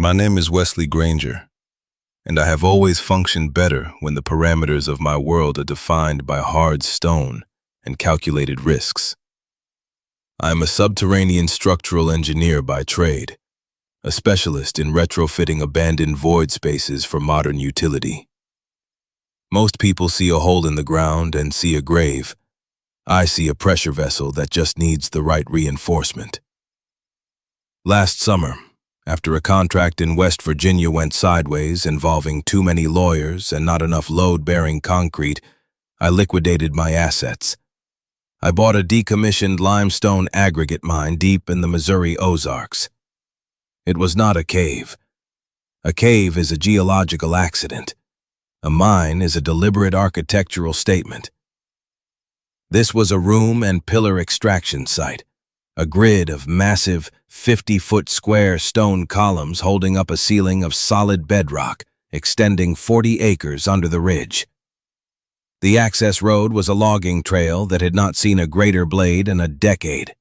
My name is Wesley Granger, and I have always functioned better when the parameters of my world are defined by hard stone and calculated risks. I am a subterranean structural engineer by trade, a specialist in retrofitting abandoned void spaces for modern utility. Most people see a hole in the ground and see a grave. I see a pressure vessel that just needs the right reinforcement. Last summer, after a contract in West Virginia went sideways involving too many lawyers and not enough load-bearing concrete, I liquidated my assets. I bought a decommissioned limestone aggregate mine deep in the Missouri Ozarks. It was not a cave. A cave is a geological accident. A mine is a deliberate architectural statement. This was a room and pillar extraction site, a grid of massive 50-foot square stone columns holding up a ceiling of solid bedrock, extending 40 acres under the ridge. The access road was a logging trail that had not seen a greater blade in a decade.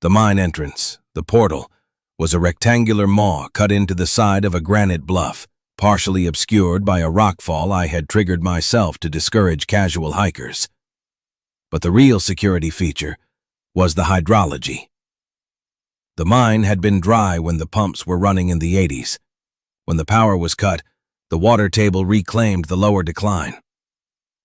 The mine entrance, the portal, was a rectangular maw cut into the side of a granite bluff, partially obscured by a rockfall I had triggered myself to discourage casual hikers. But the real security feature was the hydrology. The mine had been dry when the pumps were running in the 80s. When the power was cut, the water table reclaimed the lower decline.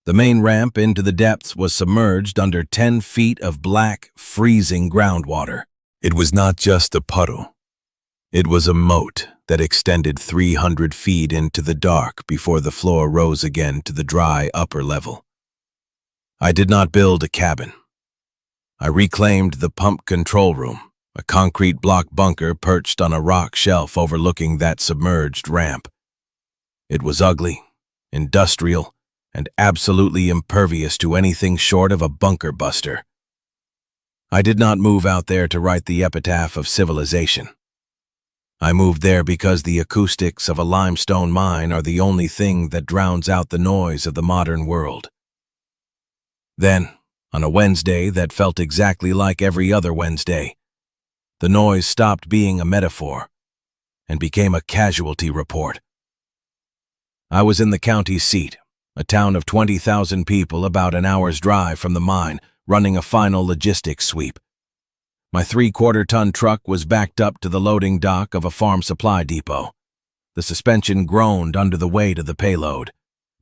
The main ramp into the depths was submerged under 10 feet of black, freezing groundwater. It was not just a puddle. It was a moat that extended 300 feet into the dark before the floor rose again to the dry upper level. I did not build a cabin. I reclaimed the pump control room, a concrete block bunker perched on a rock shelf overlooking that submerged ramp. It was ugly, industrial, and absolutely impervious to anything short of a bunker buster. I did not move out there to write the epitaph of civilization. I moved there because the acoustics of a limestone mine are the only thing that drowns out the noise of the modern world. Then, on a Wednesday that felt exactly like every other Wednesday, the noise stopped being a metaphor and became a casualty report. I was in the county seat, a town of 20,000 people about an hour's drive from the mine, running a final logistics sweep. My 3/4-ton truck was backed up to the loading dock of a farm supply depot. The suspension groaned under the weight of the payload.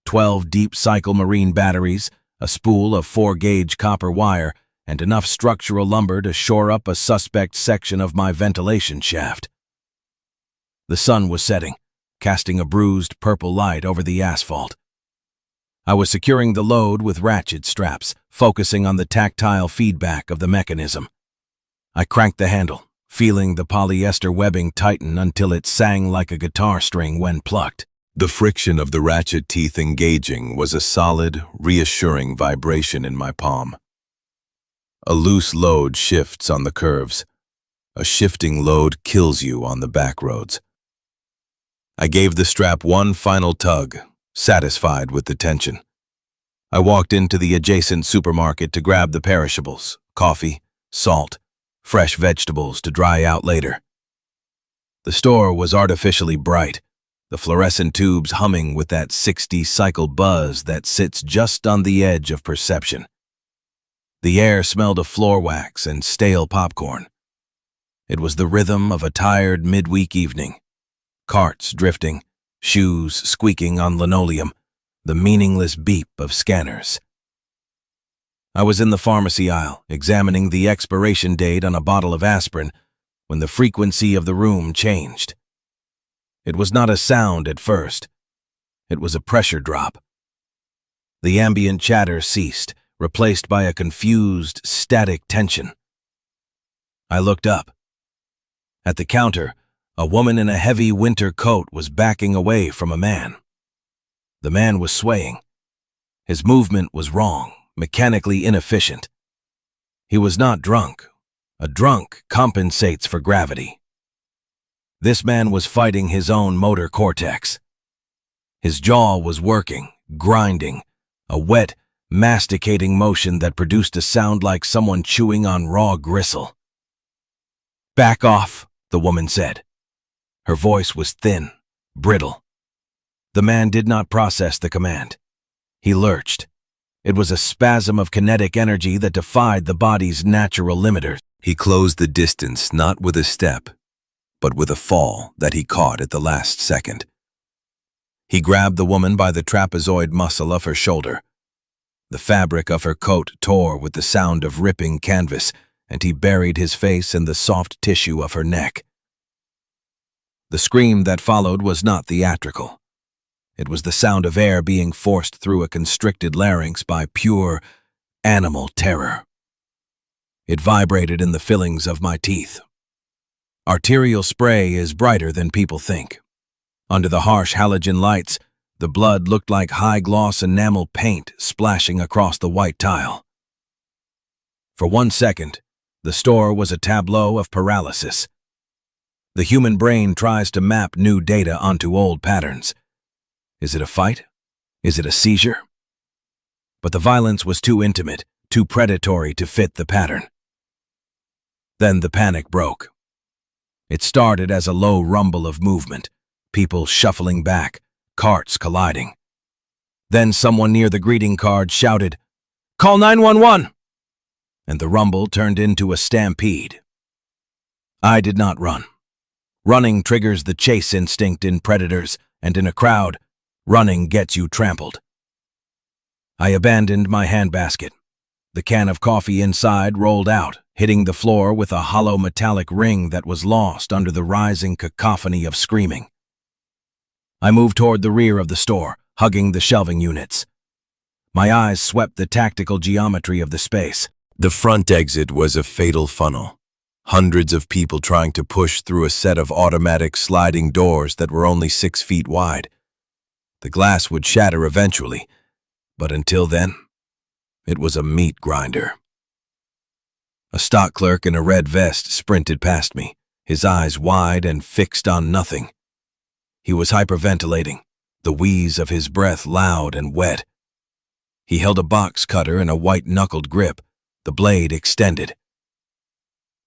12 deep-cycle marine batteries, a spool of 4-gauge copper wire, and enough structural lumber to shore up a suspect section of my ventilation shaft. The sun was setting, casting a bruised purple light over the asphalt. I was securing the load with ratchet straps, focusing on the tactile feedback of the mechanism. I cranked the handle, feeling the polyester webbing tighten until it sang like a guitar string when plucked. The friction of the ratchet teeth engaging was a solid, reassuring vibration in my palm. A loose load shifts on the curves. A shifting load kills you on the back roads. I gave the strap one final tug, satisfied with the tension. I walked into the adjacent supermarket to grab the perishables, coffee, salt, fresh vegetables to dry out later. The store was artificially bright, the fluorescent tubes humming with that 60-cycle buzz that sits just on the edge of perception. The air smelled of floor wax and stale popcorn. It was the rhythm of a tired midweek evening. Carts drifting, shoes squeaking on linoleum, the meaningless beep of scanners. I was in the pharmacy aisle, examining the expiration date on a bottle of aspirin, when the frequency of the room changed. It was not a sound at first. It was a pressure drop. The ambient chatter ceased, replaced by a confused, static tension. I looked up. At the counter, a woman in a heavy winter coat was backing away from a man. The man was swaying. His movement was wrong, mechanically inefficient. He was not drunk. A drunk compensates for gravity. This man was fighting his own motor cortex. His jaw was working, grinding, a wet, masticating motion that produced a sound like someone chewing on raw gristle. "Back off," the woman said. Her voice was thin, brittle. The man did not process the command. He lurched. It was a spasm of kinetic energy that defied the body's natural limiters. He closed the distance not with a step, but with a fall that he caught at the last second. He grabbed the woman by the trapezoid muscle of her shoulder. The fabric of her coat tore with the sound of ripping canvas, and he buried his face in the soft tissue of her neck. The scream that followed was not theatrical. It was the sound of air being forced through a constricted larynx by pure, animal terror. It vibrated in the fillings of my teeth. Arterial spray is brighter than people think. Under the harsh halogen lights, the blood looked like high-gloss enamel paint splashing across the white tile. For 1 second, the store was a tableau of paralysis. The human brain tries to map new data onto old patterns. Is it a fight? Is it a seizure? But the violence was too intimate, too predatory to fit the pattern. Then the panic broke. It started as a low rumble of movement, people shuffling back, carts colliding. Then someone near the greeting card shouted, "Call 911!" And the rumble turned into a stampede. I did not run. Running triggers the chase instinct in predators, and in a crowd, running gets you trampled. I abandoned my handbasket. The can of coffee inside rolled out, hitting the floor with a hollow metallic ring that was lost under the rising cacophony of screaming. I moved toward the rear of the store, hugging the shelving units. My eyes swept the tactical geometry of the space. The front exit was a fatal funnel. Hundreds of people trying to push through a set of automatic sliding doors that were only 6 feet wide. The glass would shatter eventually, but until then, it was a meat grinder. A stock clerk in a red vest sprinted past me, his eyes wide and fixed on nothing. He was hyperventilating, the wheeze of his breath loud and wet. He held a box cutter in a white-knuckled grip, the blade extended.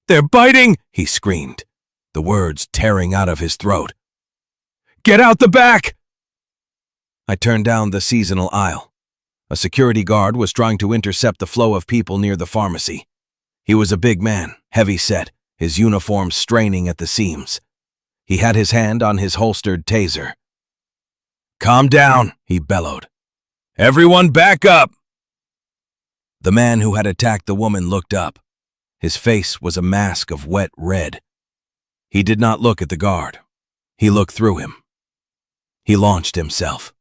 "They're biting!" he screamed, the words tearing out of his throat. "Get out the back!" I turned down the seasonal aisle. A security guard was trying to intercept the flow of people near the pharmacy. He was a big man, heavy-set, his uniform straining at the seams. He had his hand on his holstered taser. "Calm down," he bellowed. "Everyone back up!" The man who had attacked the woman looked up. His face was a mask of wet red. He did not look at the guard. He looked through him. He launched himself.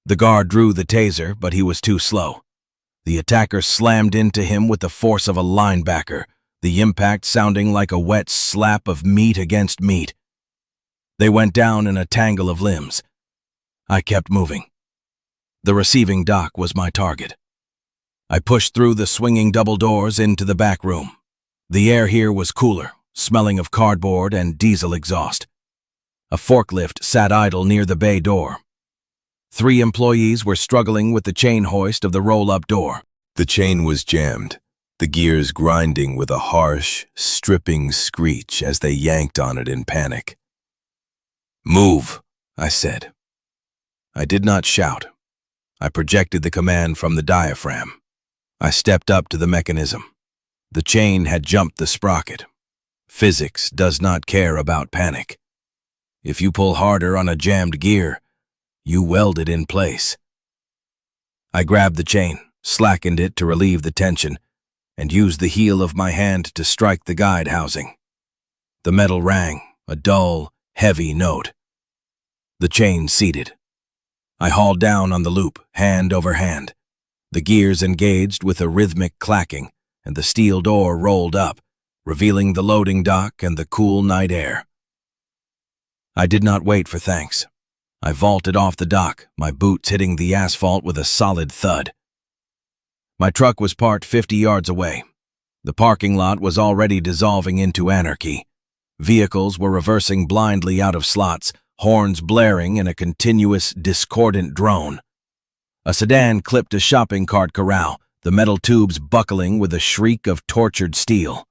The guard drew the taser, but he was too slow. The attacker slammed into him with the force of a linebacker, the impact sounding like a wet slap of meat against meat. They went down in a tangle of limbs. I kept moving. The receiving dock was my target. I pushed through the swinging double doors into the back room. The air here was cooler, smelling of cardboard and diesel exhaust. A forklift sat idle near the bay door. 3 employees were struggling with the chain hoist of the roll-up door. The chain was jammed, the gears grinding with a harsh, stripping screech as they yanked on it in panic. "Move," I said. I did not shout. I projected the command from the diaphragm. I stepped up to the mechanism. The chain had jumped the sprocket. Physics does not care about panic. If you pull harder on a jammed gear, you weld it in place. I grabbed the chain, slackened it to relieve the tension, and used the heel of my hand to strike the guide housing. The metal rang, a dull, heavy note. The chain seated. I hauled down on the loop, hand over hand. The gears engaged with a rhythmic clacking, and the steel door rolled up, revealing the loading dock and the cool night air. I did not wait for thanks. I vaulted off the dock, my boots hitting the asphalt with a solid thud. My truck was parked 50 yards away. The parking lot was already dissolving into anarchy. Vehicles were reversing blindly out of slots, horns blaring in a continuous, discordant drone. A sedan clipped a shopping cart corral, the metal tubes buckling with a shriek of tortured steel.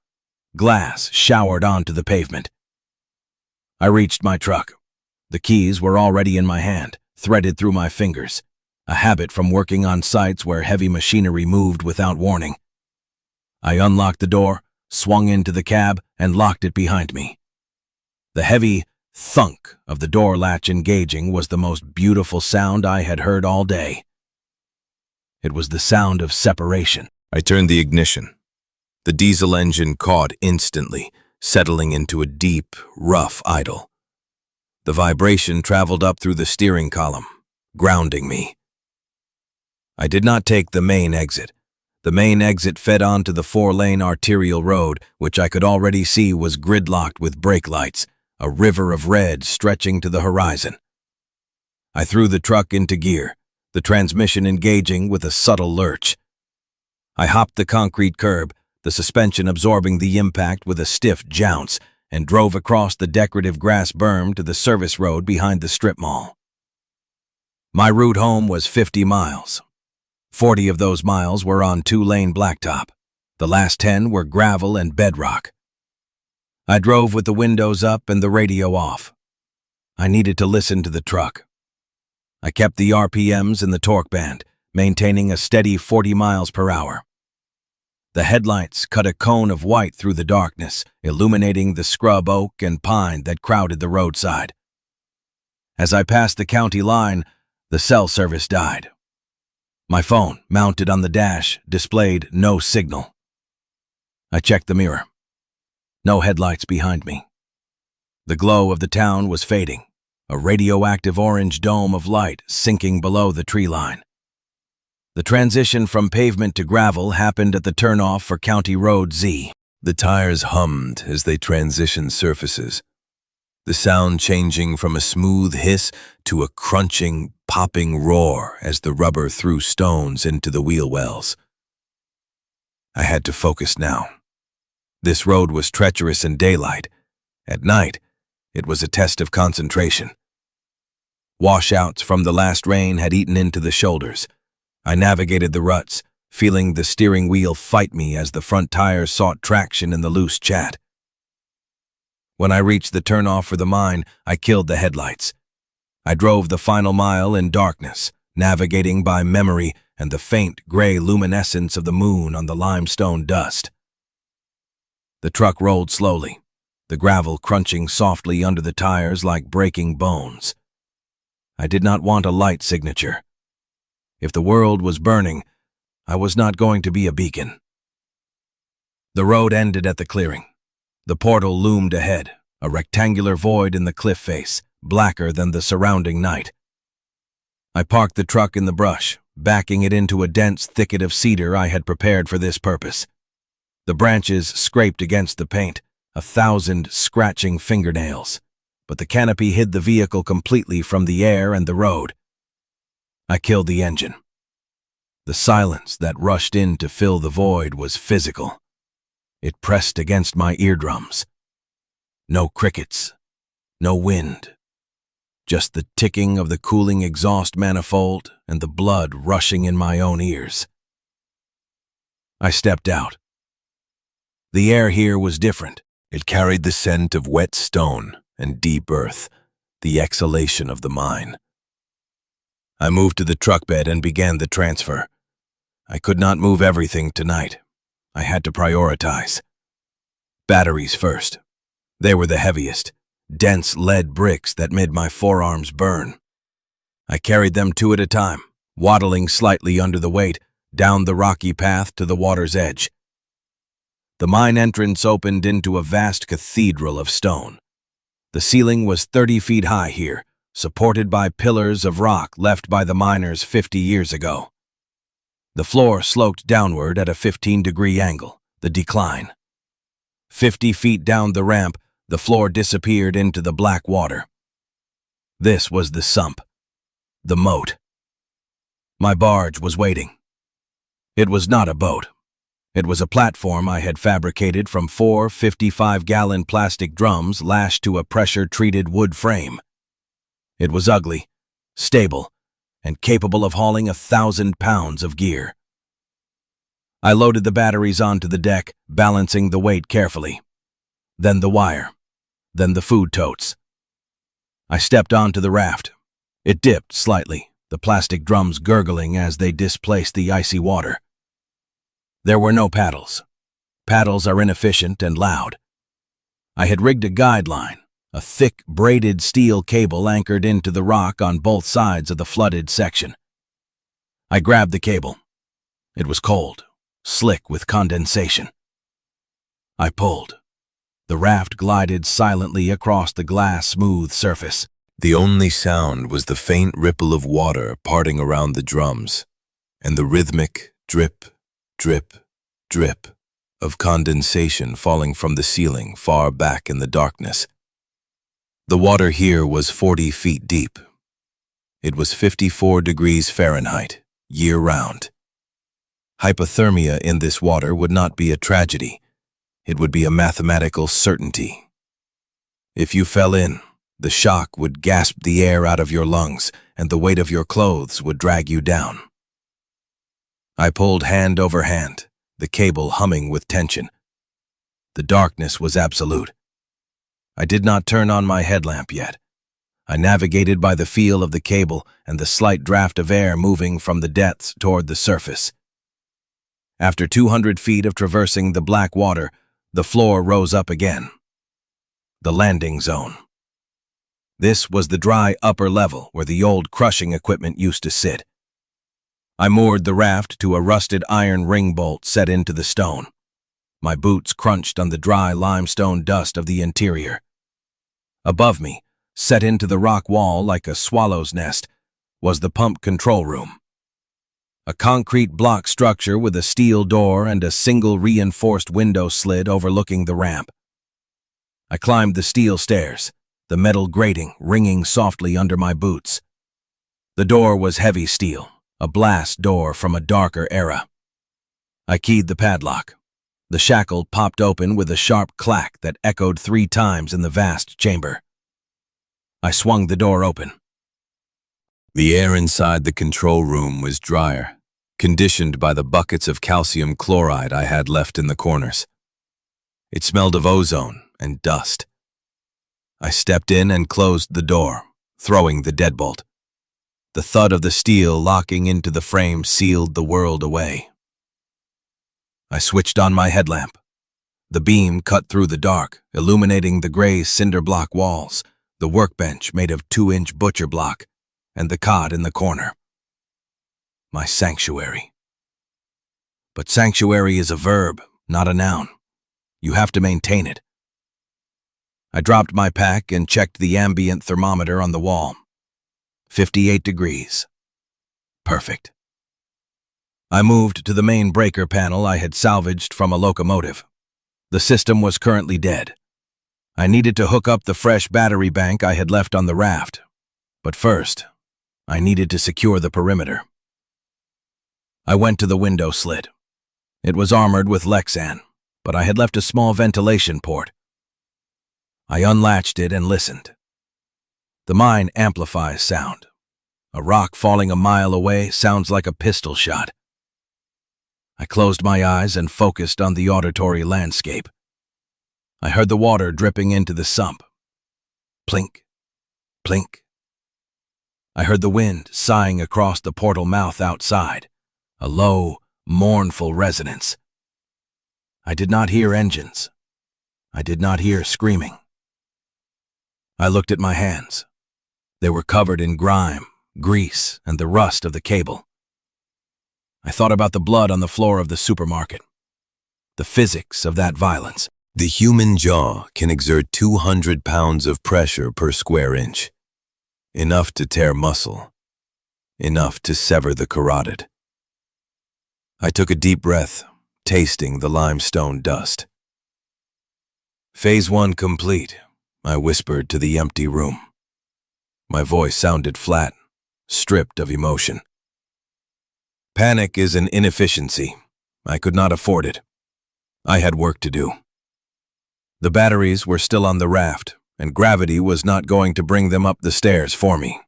Glass showered onto the pavement. I reached my truck. The keys were already in my hand, threaded through my fingers, a habit from working on sites where heavy machinery moved without warning. I unlocked the door, swung into the cab, and locked it behind me. The heavy thunk of the door latch engaging was the most beautiful sound I had heard all day. It was the sound of separation. I turned the ignition. The diesel engine caught instantly, settling into a deep, rough idle. The vibration traveled up through the steering column, grounding me. I did not take the main exit. The main exit fed onto the 4-lane arterial road, which I could already see was gridlocked with brake lights, a river of red stretching to the horizon. I threw the truck into gear, the transmission engaging with a subtle lurch. I hopped the concrete curb, the suspension absorbing the impact with a stiff jounce, and drove across the decorative grass berm to the service road behind the strip mall. My route home was 50 miles. 40 of those miles were on 2-lane blacktop. The last 10 were gravel and bedrock. I drove with the windows up and the radio off. I needed to listen to the truck. I kept the RPMs in the torque band, maintaining a steady 40 miles per hour. The headlights cut a cone of white through the darkness, illuminating the scrub oak and pine that crowded the roadside. As I passed the county line, the cell service died. My phone, mounted on the dash, displayed no signal. I checked the mirror. No headlights behind me. The glow of the town was fading, a radioactive orange dome of light sinking below the tree line. The transition from pavement to gravel happened at the turnoff for County Road Z. The tires hummed as they transitioned surfaces, the sound changing from a smooth hiss to a crunching, popping roar as the rubber threw stones into the wheel wells. I had to focus now. This road was treacherous in daylight. At night, it was a test of concentration. Washouts from the last rain had eaten into the shoulders. I navigated the ruts, feeling the steering wheel fight me as the front tires sought traction in the loose chat. When I reached the turnoff for the mine, I killed the headlights. I drove the final mile in darkness, navigating by memory and the faint gray luminescence of the moon on the limestone dust. The truck rolled slowly, the gravel crunching softly under the tires like breaking bones. I did not want a light signature. If the world was burning, I was not going to be a beacon. The road ended at the clearing. The portal loomed ahead, a rectangular void in the cliff face, blacker than the surrounding night. I parked the truck in the brush, backing it into a dense thicket of cedar I had prepared for this purpose. The branches scraped against the paint, 1,000 scratching fingernails, but the canopy hid the vehicle completely from the air and the road. I killed the engine. The silence that rushed in to fill the void was physical. It pressed against my eardrums. No crickets, no wind, just the ticking of the cooling exhaust manifold and the blood rushing in my own ears. I stepped out. The air here was different. It carried the scent of wet stone and deep earth, the exhalation of the mine. I moved to the truck bed and began the transfer. I could not move everything tonight. I had to prioritize. Batteries first. They were the heaviest, dense lead bricks that made my forearms burn. I carried them 2 at a time, waddling slightly under the weight, down the rocky path to the water's edge. The mine entrance opened into a vast cathedral of stone. The ceiling was 30 feet high here, supported by pillars of rock left by the miners 50 years ago. The floor sloped downward at a 15-degree angle, the decline. 50 feet down the ramp, the floor disappeared into the black water. This was the sump, the moat. My barge was waiting. It was not a boat. It was a platform I had fabricated from 4 55-gallon plastic drums lashed to a pressure-treated wood frame. It was ugly, stable, and capable of hauling 1,000 pounds of gear. I loaded the batteries onto the deck, balancing the weight carefully. Then the wire. Then the food totes. I stepped onto the raft. It dipped slightly, the plastic drums gurgling as they displaced the icy water. There were no paddles. Paddles are inefficient and loud. I had rigged a guide line, a thick, braided steel cable anchored into the rock on both sides of the flooded section. I grabbed the cable. It was cold, slick with condensation. I pulled. The raft glided silently across the glass-smooth surface. The only sound was the faint ripple of water parting around the drums, and the rhythmic drip, drip, drip of condensation falling from the ceiling far back in the darkness. The water here was 40 feet deep. It was 54 degrees Fahrenheit, year-round. Hypothermia in this water would not be a tragedy. It would be a mathematical certainty. If you fell in, the shock would gasp the air out of your lungs, and the weight of your clothes would drag you down. I pulled hand over hand, the cable humming with tension. The darkness was absolute. I did not turn on my headlamp yet. I navigated by the feel of the cable and the slight draft of air moving from the depths toward the surface. After 200 feet of traversing the black water, the floor rose up again. The landing zone. This was the dry upper level where the old crushing equipment used to sit. I moored the raft to a rusted iron ring bolt set into the stone. My boots crunched on the dry limestone dust of the interior. Above me, set into the rock wall like a swallow's nest, was the pump control room. A concrete block structure with a steel door and a single reinforced window slit overlooking the ramp. I climbed the steel stairs, the metal grating ringing softly under my boots. The door was heavy steel, a blast door from a darker era. I keyed the padlock. The shackle popped open with a sharp clack that echoed 3 times in the vast chamber. I swung the door open. The air inside the control room was drier, conditioned by the buckets of calcium chloride I had left in the corners. It smelled of ozone and dust. I stepped in and closed the door, throwing the deadbolt. The thud of the steel locking into the frame sealed the world away. I switched on my headlamp. The beam cut through the dark, illuminating the gray cinder block walls, the workbench made of 2-inch butcher block, and the cot in the corner. My sanctuary. But sanctuary is a verb, not a noun. You have to maintain it. I dropped my pack and checked the ambient thermometer on the wall. 58 degrees. Perfect. I moved to the main breaker panel I had salvaged from a locomotive. The system was currently dead. I needed to hook up the fresh battery bank I had left on the raft. But first, I needed to secure the perimeter. I went to the window slit. It was armored with Lexan, but I had left a small ventilation port. I unlatched it and listened. The mine amplifies sound. A rock falling a mile away sounds like a pistol shot. I closed my eyes and focused on the auditory landscape. I heard the water dripping into the sump. Plink, plink. I heard the wind sighing across the portal mouth outside, a low, mournful resonance. I did not hear engines. I did not hear screaming. I looked at my hands. They were covered in grime, grease, and the rust of the cable. I thought about the blood on the floor of the supermarket. The physics of that violence. The human jaw can exert 200 pounds of pressure per square inch. Enough to tear muscle. Enough to sever the carotid. I took a deep breath, tasting the limestone dust. Phase 1 complete, I whispered to the empty room. My voice sounded flat, stripped of emotion. Panic is an inefficiency. I could not afford it. I had work to do. The batteries were still on the raft, and gravity was not going to bring them up the stairs for me.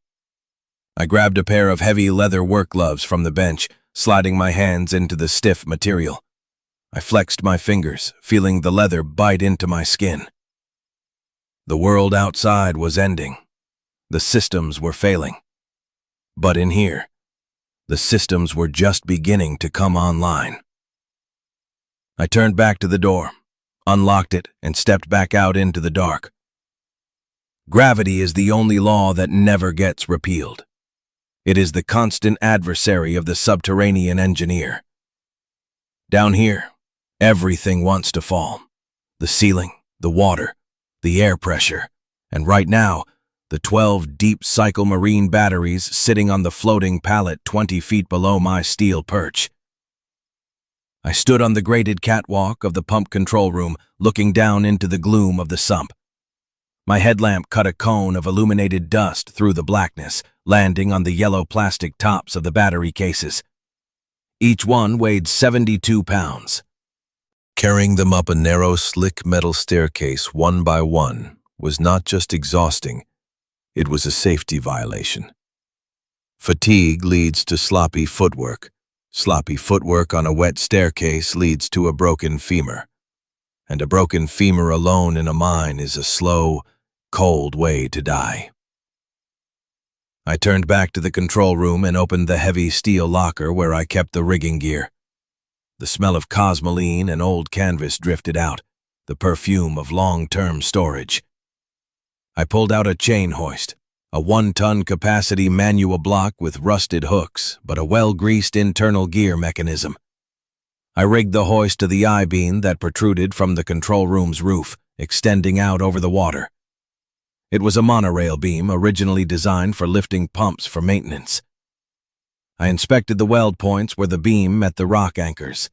I grabbed a pair of heavy leather work gloves from the bench, sliding my hands into the stiff material. I flexed my fingers, feeling the leather bite into my skin. The world outside was ending. The systems were failing. But in here, the systems were just beginning to come online. I turned back to the door, unlocked it, and stepped back out into the dark. Gravity is the only law that never gets repealed. It is the constant adversary of the subterranean engineer. Down here, everything wants to fall. The ceiling, the water, the air pressure, and right now, the 12 deep cycle marine batteries sitting on the floating pallet 20 feet below my steel perch. I stood on the graded catwalk of the pump control room, looking down into the gloom of the sump. My headlamp cut a cone of illuminated dust through the blackness, landing on the yellow plastic tops of the battery cases. Each one weighed 72 pounds. Carrying them up a narrow, slick metal staircase one by one was not just exhausting, it was a safety violation. Fatigue leads to sloppy footwork. Sloppy footwork on a wet staircase leads to a broken femur. And a broken femur alone in a mine is a slow, cold way to die. I turned back to the control room and opened the heavy steel locker where I kept the rigging gear. The smell of cosmoline and old canvas drifted out, the perfume of long-term storage. I pulled out a chain hoist, a 1-ton capacity manual block with rusted hooks, but a well-greased internal gear mechanism. I rigged the hoist to the I-beam that protruded from the control room's roof, extending out over the water. It was a monorail beam originally designed for lifting pumps for maintenance. I inspected the weld points where the beam met the rock anchors.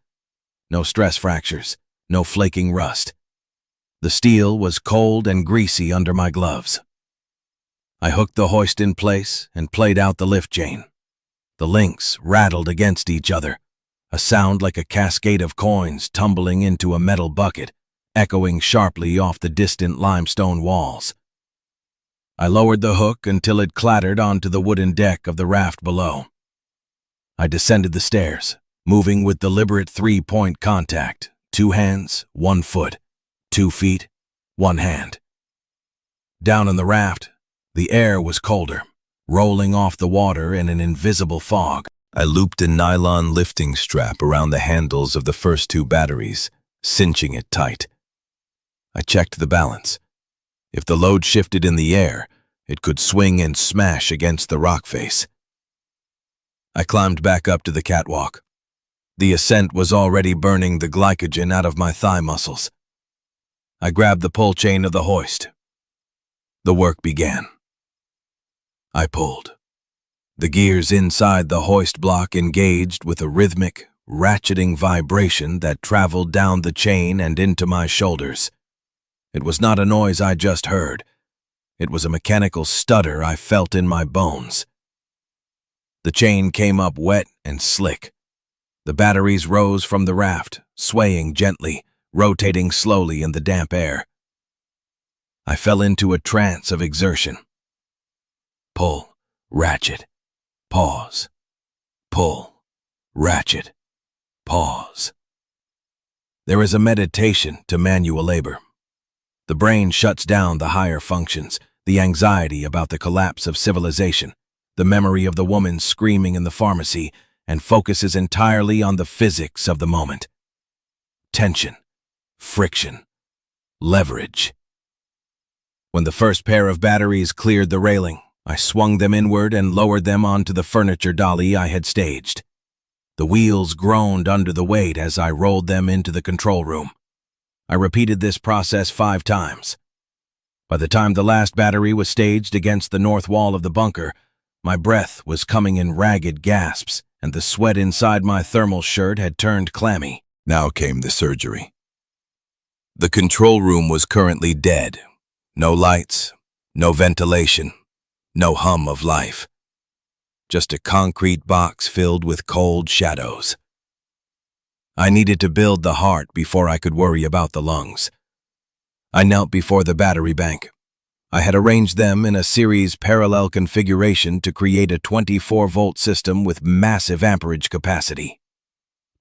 No stress fractures, no flaking rust. The steel was cold and greasy under my gloves. I hooked the hoist in place and played out the lift chain. The links rattled against each other, a sound like a cascade of coins tumbling into a metal bucket, echoing sharply off the distant limestone walls. I lowered the hook until it clattered onto the wooden deck of the raft below. I descended the stairs, moving with deliberate 3-point contact, 2 hands, 1 foot, 2 feet, 1 hand. Down on the raft, the air was colder, rolling off the water in an invisible fog. I looped a nylon lifting strap around the handles of the first 2 batteries, cinching it tight. I checked the balance. If the load shifted in the air, it could swing and smash against the rock face. I climbed back up to the catwalk. The ascent was already burning the glycogen out of my thigh muscles. I grabbed the pull chain of the hoist. The work began. I pulled. The gears inside the hoist block engaged with a rhythmic, ratcheting vibration that traveled down the chain and into my shoulders. It was not a noise I just heard. It was a mechanical stutter I felt in my bones. The chain came up wet and slick. The batteries rose from the raft, swaying gently, rotating slowly in the damp air. I fell into a trance of exertion. Pull, ratchet, pause. Pull, ratchet, pause. There is a meditation to manual labor. The brain shuts down the higher functions, the anxiety about the collapse of civilization, the memory of the woman screaming in the pharmacy, and focuses entirely on the physics of the moment. Tension, friction, leverage. When the first pair of batteries cleared the railing, I swung them inward and lowered them onto the furniture dolly I had staged. The wheels groaned under the weight as I rolled them into the control room. I repeated this process 5 times. By the time the last battery was staged against the north wall of the bunker, my breath was coming in ragged gasps, and the sweat inside my thermal shirt had turned clammy. Now came the surgery. The control room was currently dead. No lights, no ventilation, no hum of life. Just a concrete box filled with cold shadows. I needed to build the heart before I could worry about the lungs. I knelt before the battery bank. I had arranged them in a series parallel configuration to create a 24-volt system with massive amperage capacity.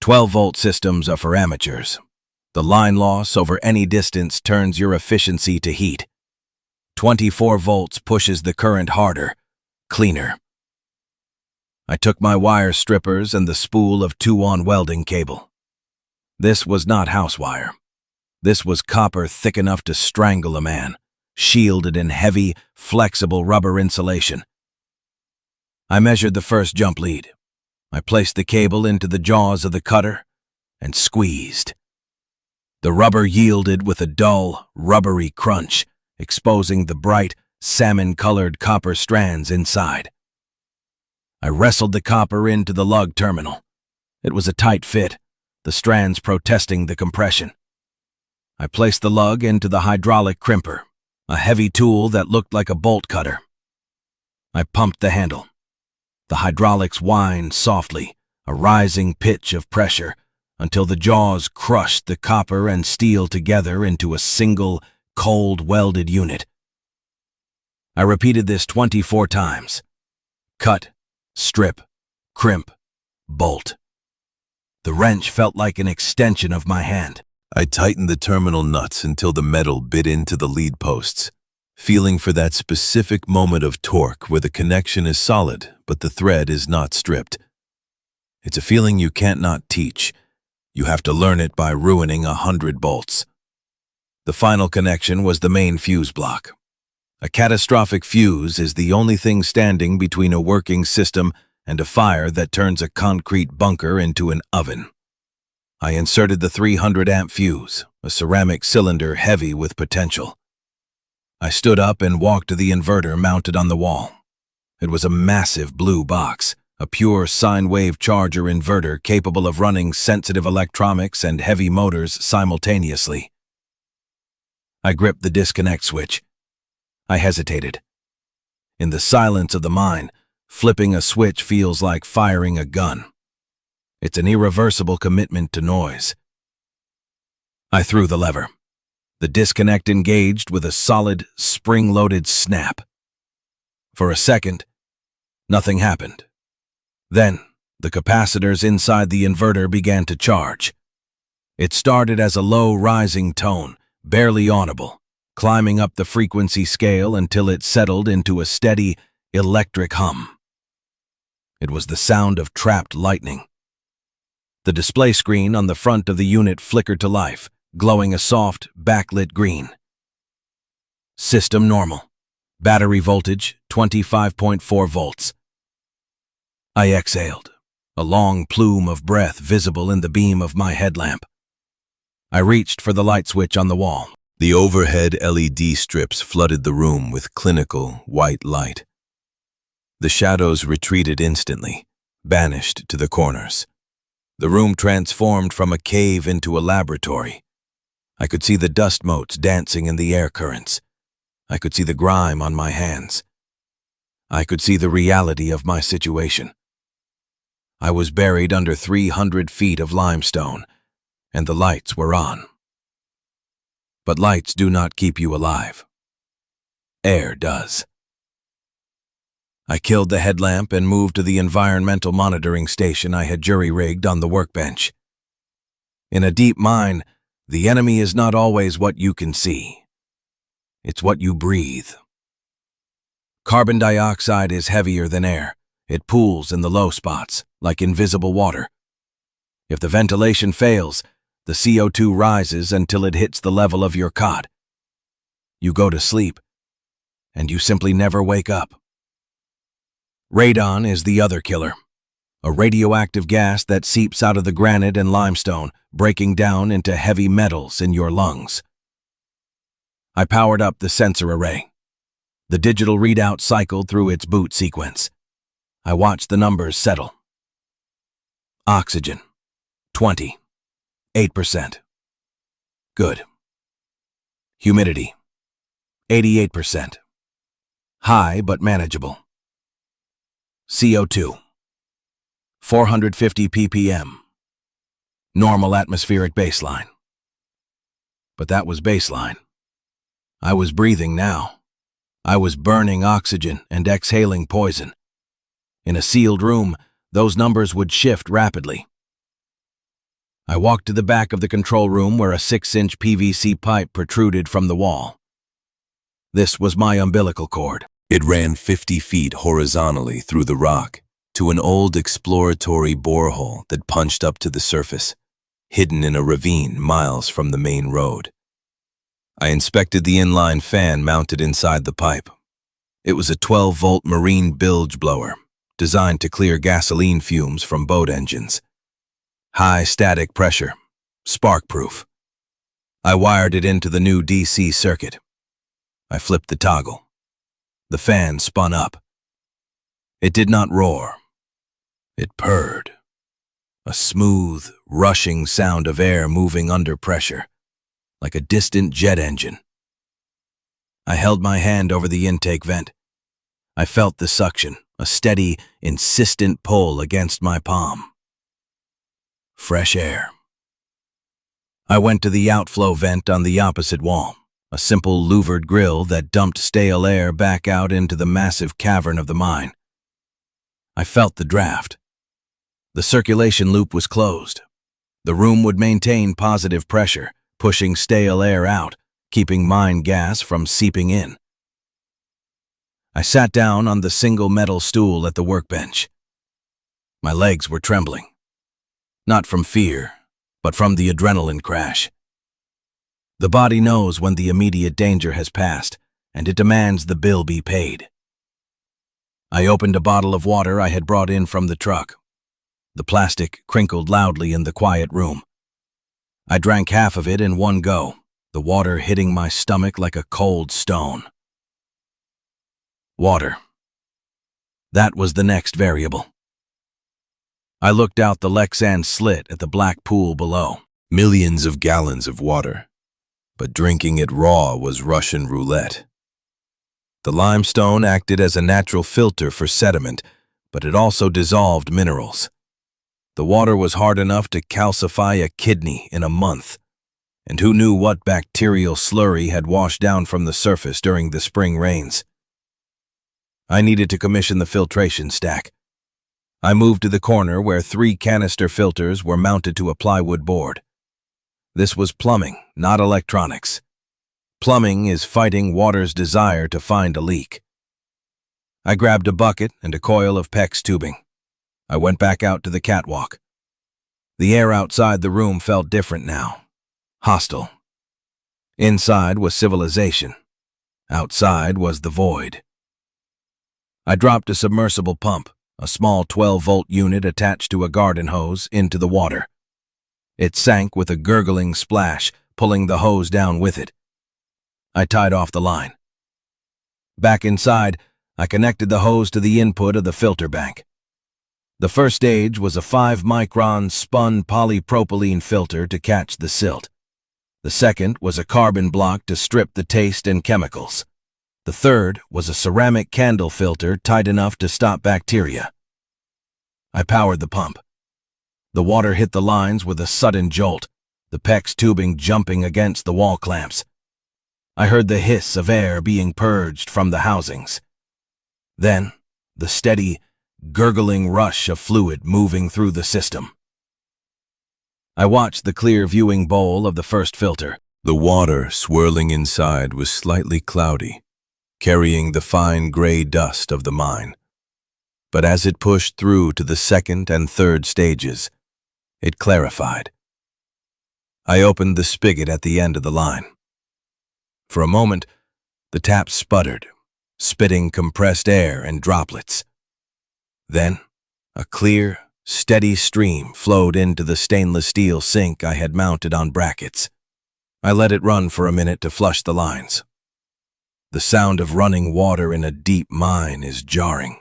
12-volt systems are for amateurs. The line loss over any distance turns your efficiency to heat. 24 volts pushes the current harder, cleaner. I took my wire strippers and the spool of 2-on welding cable. This was not house wire. This was copper thick enough to strangle a man, shielded in heavy, flexible rubber insulation. I measured the first jump lead. I placed the cable into the jaws of the cutter and squeezed. The rubber yielded with a dull, rubbery crunch, exposing the bright, salmon-colored copper strands inside. I wrestled the copper into the lug terminal. It was a tight fit, the strands protesting the compression. I placed the lug into the hydraulic crimper, a heavy tool that looked like a bolt cutter. I pumped the handle. The hydraulics whined softly, a rising pitch of pressure, until the jaws crushed the copper and steel together into a single, cold welded unit. I repeated this 24 times. Cut, strip, crimp, bolt. The wrench felt like an extension of my hand. I tightened the terminal nuts until the metal bit into the lead posts, feeling for that specific moment of torque where the connection is solid, but the thread is not stripped. It's a feeling you can't not teach. You have to learn it by ruining 100 bolts. The final connection was the main fuse block. A catastrophic fuse is the only thing standing between a working system and a fire that turns a concrete bunker into an oven. I inserted the 300-amp fuse, a ceramic cylinder heavy with potential. I stood up and walked to the inverter mounted on the wall. It was a massive blue box, a pure sine wave charger inverter capable of running sensitive electronics and heavy motors simultaneously. I gripped the disconnect switch. I hesitated. In the silence of the mine, flipping a switch feels like firing a gun. It's an irreversible commitment to noise. I threw the lever. The disconnect engaged with a solid, spring-loaded snap. For a second, nothing happened. Then, the capacitors inside the inverter began to charge. It started as a low, rising tone, barely audible, climbing up the frequency scale until it settled into a steady, electric hum. It was the sound of trapped lightning. The display screen on the front of the unit flickered to life, glowing a soft, backlit green. System normal. Battery voltage, 25.4 volts. I exhaled, a long plume of breath visible in the beam of my headlamp. I reached for the light switch on the wall. The overhead LED strips flooded the room with clinical, white light. The shadows retreated instantly, banished to the corners. The room transformed from a cave into a laboratory. I could see the dust motes dancing in the air currents. I could see the grime on my hands. I could see the reality of my situation. I was buried under 300 feet of limestone, and the lights were on. But lights do not keep you alive. Air does. I killed the headlamp and moved to the environmental monitoring station I had jury-rigged on the workbench. In a deep mine, the enemy is not always what you can see. It's what you breathe. Carbon dioxide is heavier than air. It pools in the low spots, like invisible water. If the ventilation fails, the CO2 rises until it hits the level of your cot. You go to sleep, and you simply never wake up. Radon is the other killer, a radioactive gas that seeps out of the granite and limestone, breaking down into heavy metals in your lungs. I powered up the sensor array. The digital readout cycled through its boot sequence. I watched the numbers settle. Oxygen, 20, 8%. Good. Humidity, 88%. High but manageable. CO2, 450 ppm. Normal atmospheric baseline. But that was baseline. I was breathing now. I was burning oxygen and exhaling poison. In a sealed room, those numbers would shift rapidly. I walked to the back of the control room where a 6-inch PVC pipe protruded from the wall. This was my umbilical cord. It ran 50 feet horizontally through the rock to an old exploratory borehole that punched up to the surface, hidden in a ravine miles from the main road. I inspected the inline fan mounted inside the pipe. It was a 12-volt marine bilge blower, designed to clear gasoline fumes from boat engines. High static pressure, spark-proof. I wired it into the new DC circuit. I flipped the toggle. The fan spun up. It did not roar. It purred. A smooth, rushing sound of air moving under pressure, like a distant jet engine. I held my hand over the intake vent. I felt the suction, a steady, insistent pull against my palm. Fresh air. I went to the outflow vent on the opposite wall, a simple louvered grill that dumped stale air back out into the massive cavern of the mine. I felt the draft. The circulation loop was closed. The room would maintain positive pressure, pushing stale air out, keeping mine gas from seeping in. I sat down on the single metal stool at the workbench. My legs were trembling. Not from fear, but from the adrenaline crash. The body knows when the immediate danger has passed, and it demands the bill be paid. I opened a bottle of water I had brought in from the truck. The plastic crinkled loudly in the quiet room. I drank half of it in one go, the water hitting my stomach like a cold stone. Water. That was the next variable. I looked out the Lexan slit at the black pool below. Millions of gallons of water, but drinking it raw was Russian roulette. The limestone acted as a natural filter for sediment, but it also dissolved minerals. The water was hard enough to calcify a kidney in a month, and who knew what bacterial slurry had washed down from the surface during the spring rains. I needed to commission the filtration stack. I moved to the corner where 3 canister filters were mounted to a plywood board. This was plumbing, not electronics. Plumbing is fighting water's desire to find a leak. I grabbed a bucket and a coil of PEX tubing. I went back out to the catwalk. The air outside the room felt different now. Hostile. Inside was civilization. Outside was the void. I dropped a submersible pump, a small 12-volt unit attached to a garden hose, into the water. It sank with a gurgling splash, pulling the hose down with it. I tied off the line. Back inside, I connected the hose to the input of the filter bank. The first stage was a 5-micron spun polypropylene filter to catch the silt. The second was a carbon block to strip the taste and chemicals. The third was a ceramic candle filter tight enough to stop bacteria. I powered the pump. The water hit the lines with a sudden jolt, the PEX tubing jumping against the wall clamps. I heard the hiss of air being purged from the housings. Then, the steady, gurgling rush of fluid moving through the system. I watched the clear viewing bowl of the first filter. The water swirling inside was slightly cloudy, carrying the fine gray dust of the mine. But as it pushed through to the second and third stages, it clarified. I opened the spigot at the end of the line. For a moment, the tap sputtered, spitting compressed air and droplets. Then, a clear, steady stream flowed into the stainless steel sink I had mounted on brackets. I let it run for a minute to flush the lines. The sound of running water in a deep mine is jarring.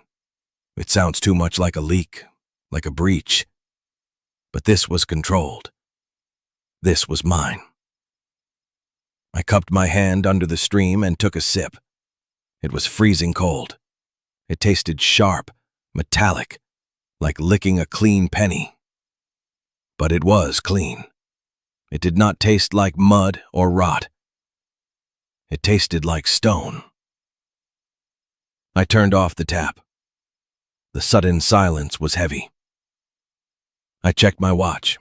It sounds too much like a leak, like a breach. But this was controlled. This was mine. I cupped my hand under the stream and took a sip. It was freezing cold. It tasted sharp, metallic, like licking a clean penny. But it was clean. It did not taste like mud or rot. It tasted like stone. I turned off the tap. The sudden silence was heavy. I checked my watch.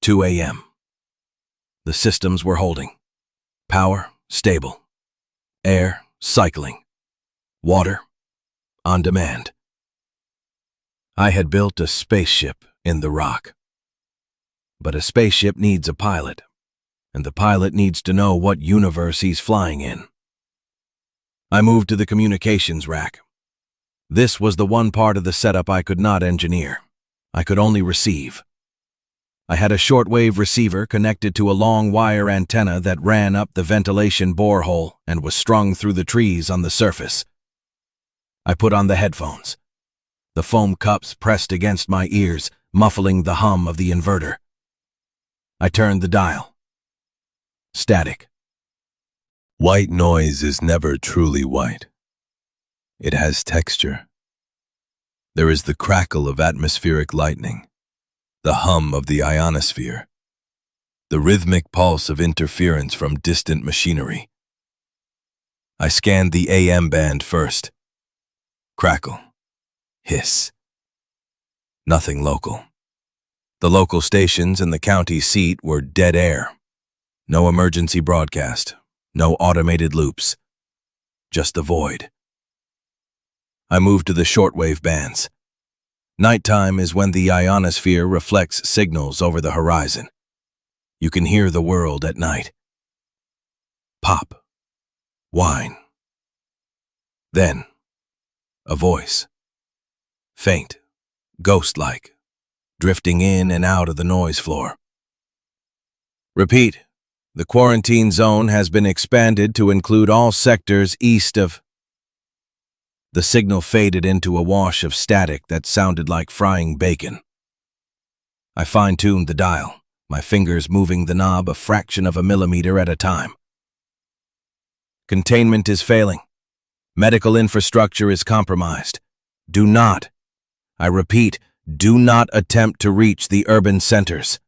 2 a.m. The systems were holding. Power stable. air, cycling, water, on demand. I had built a spaceship in the rock. But a spaceship needs a pilot, and the pilot needs to know what universe he's flying in. I moved to the communications rack. This was the one part of the setup I could not engineer. I could only receive. I had a shortwave receiver connected to a long wire antenna that ran up the ventilation borehole and was strung through the trees on the surface. I put on the headphones. The foam cups pressed against my ears, muffling the hum of the inverter. I turned the dial. Static. White noise is never truly white. It has texture. There is the crackle of atmospheric lightning, the hum of the ionosphere, the rhythmic pulse of interference from distant machinery. I scanned the AM band first. Crackle. Hiss. Nothing local. The local stations in the county seat were dead air. No emergency broadcast, no automated loops, just the void. I moved to the shortwave bands. Nighttime is when the ionosphere reflects signals over the horizon. You can hear the world at night. Pop. Whine. Then, a voice. Faint, ghost-like, drifting in and out of the noise floor. Repeat. The quarantine zone has been expanded to include all sectors east of... The signal faded into a wash of static that sounded like frying bacon. I fine-tuned the dial, my fingers moving the knob a fraction of a millimeter at a time. Containment is failing. Medical infrastructure is compromised. Do not, I repeat, do not attempt to reach the urban centers.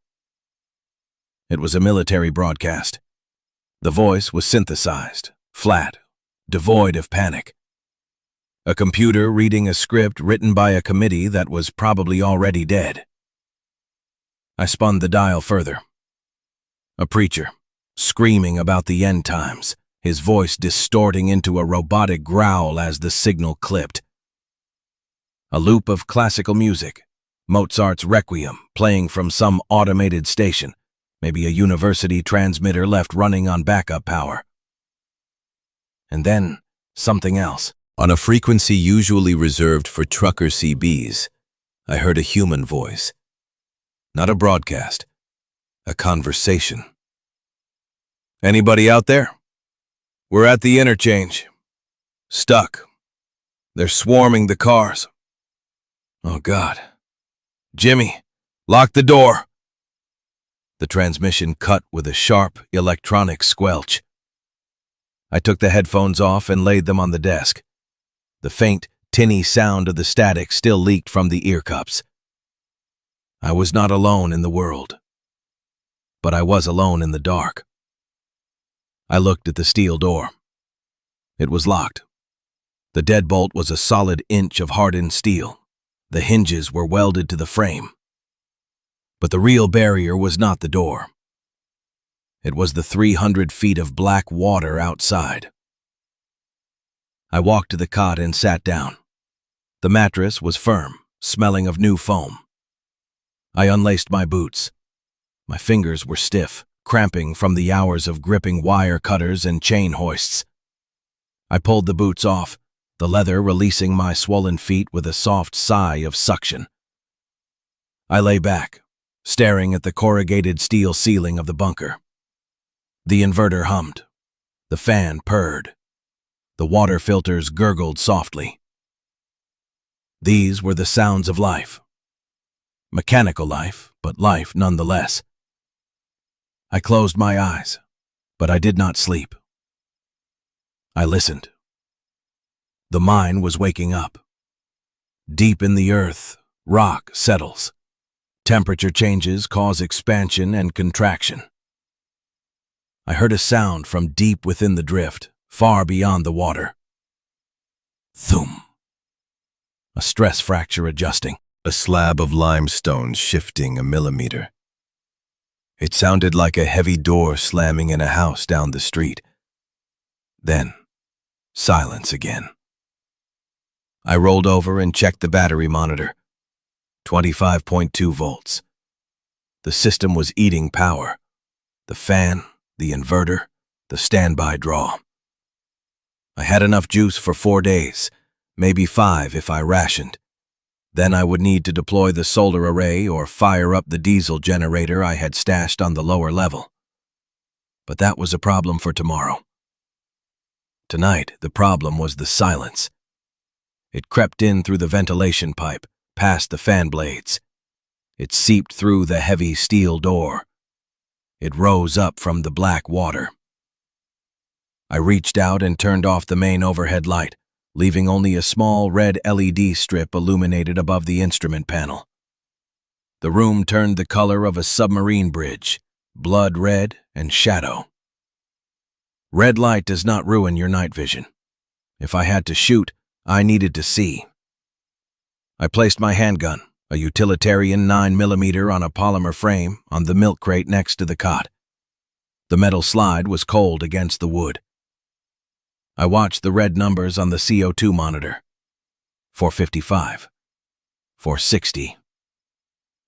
It was a military broadcast. The voice was synthesized, flat, devoid of panic. A computer reading a script written by a committee that was probably already dead. I spun the dial further. A preacher, screaming about the end times, his voice distorting into a robotic growl as the signal clipped. A loop of classical music, Mozart's Requiem playing from some automated station, maybe a university transmitter left running on backup power. And then, something else. On a frequency usually reserved for trucker CBs, I heard a human voice. Not a broadcast, a conversation. Anybody out there? We're at the interchange. Stuck. They're swarming the cars. Oh, God. Jimmy, lock the door. The transmission cut with a sharp, electronic squelch. I took the headphones off and laid them on the desk. The faint, tinny sound of the static still leaked from the ear cups. I was not alone in the world, but I was alone in the dark. I looked at the steel door. It was locked. The deadbolt was a solid inch of hardened steel. The hinges were welded to the frame. But the real barrier was not the door. It was the 300 feet of black water outside. I walked to the cot and sat down. The mattress was firm, smelling of new foam. I unlaced my boots. My fingers were stiff, cramping from the hours of gripping wire cutters and chain hoists. I pulled the boots off, the leather releasing my swollen feet with a soft sigh of suction. I lay back, staring at the corrugated steel ceiling of the bunker. The inverter hummed. The fan purred. The water filters gurgled softly. These were the sounds of life. Mechanical life, but life nonetheless. I closed my eyes, but I did not sleep. I listened. The mine was waking up. Deep in the earth, rock settles. Temperature changes cause expansion and contraction. I heard a sound from deep within the drift, far beyond the water. Thum. A stress fracture adjusting. A slab of limestone shifting a millimeter. It sounded like a heavy door slamming in a house down the street. Then, Silence again. I rolled over and checked the battery monitor. 25.2 volts. The system was eating power. The fan, the inverter, the standby draw. I had enough juice for 4 days, maybe 5 if I rationed. Then I would need to deploy the solar array or fire up the diesel generator I had stashed on the lower level. But that was a problem for tomorrow. Tonight, the problem was the silence. It crept in through the ventilation pipe, past the fan blades. It seeped through the heavy steel door. It rose up from the black water. I reached out and turned off the main overhead light, leaving only a small red LED strip illuminated above the instrument panel. The room turned the color of a submarine bridge, blood red and shadow. Red light does not ruin your night vision. If I had to shoot, I needed to see. I placed my handgun, a utilitarian 9mm on a polymer frame, on the milk crate next to the cot. The metal slide was cold against the wood. I watched the red numbers on the CO2 monitor. 455. 460.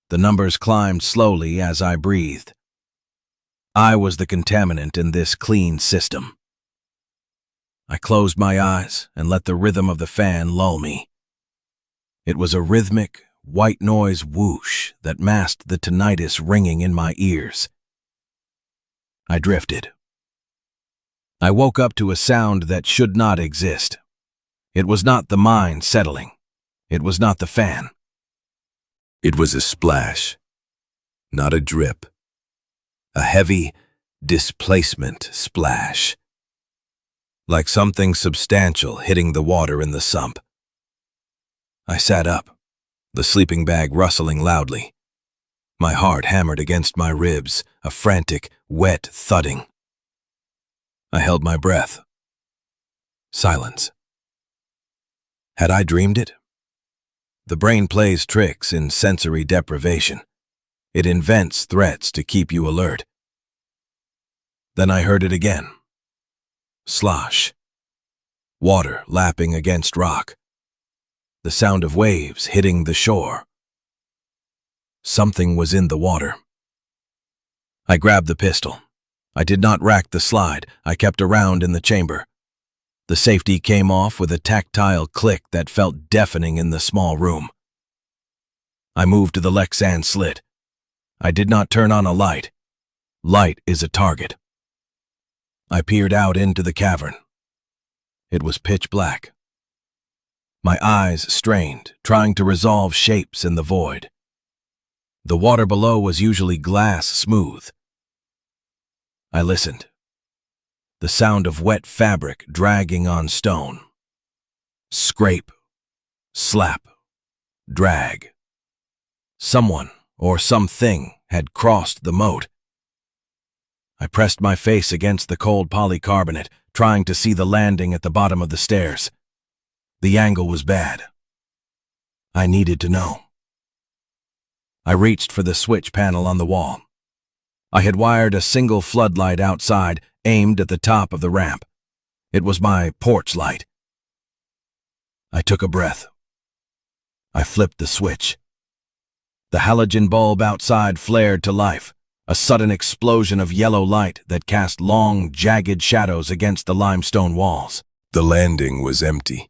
The numbers climbed slowly as I breathed. I was the contaminant in this clean system. I closed my eyes and let the rhythm of the fan lull me. It was a rhythmic, white noise whoosh that masked the tinnitus ringing in my ears. I drifted. I woke up to a sound that should not exist. It was not the mine settling. It was not the fan. It was a splash, not a drip. A heavy displacement splash. Like something substantial hitting the water in the sump. I sat up, the sleeping bag rustling loudly. My heart hammered against my ribs, a frantic, wet thudding. I held my breath. Silence. Had I dreamed it? The brain plays tricks in sensory deprivation. It invents threats to keep you alert. Then I heard it again. Slosh. Water lapping against rock. The sound of waves hitting the shore. Something was in the water. I grabbed the pistol. I did not rack the slide. I kept around in the chamber. The safety came off with a tactile click that felt deafening in the small room. I moved to the Lexan slit. I did not turn on a light. Light is a target. I peered out into the cavern. It was pitch black. My eyes strained, trying to resolve shapes in the void. The water below was usually glass smooth. I listened. The sound of wet fabric dragging on stone. Scrape, slap, drag. Someone or something had crossed the moat. I pressed my face against the cold polycarbonate, trying to see the landing at the bottom of the stairs. The angle was bad. I needed to know. I reached for the switch panel on the wall. I had wired a single floodlight outside, aimed at the top of the ramp. It was my porch light. I took a breath. I flipped the switch. The halogen bulb outside flared to life, a sudden explosion of yellow light that cast long, jagged shadows against the limestone walls. The landing was empty.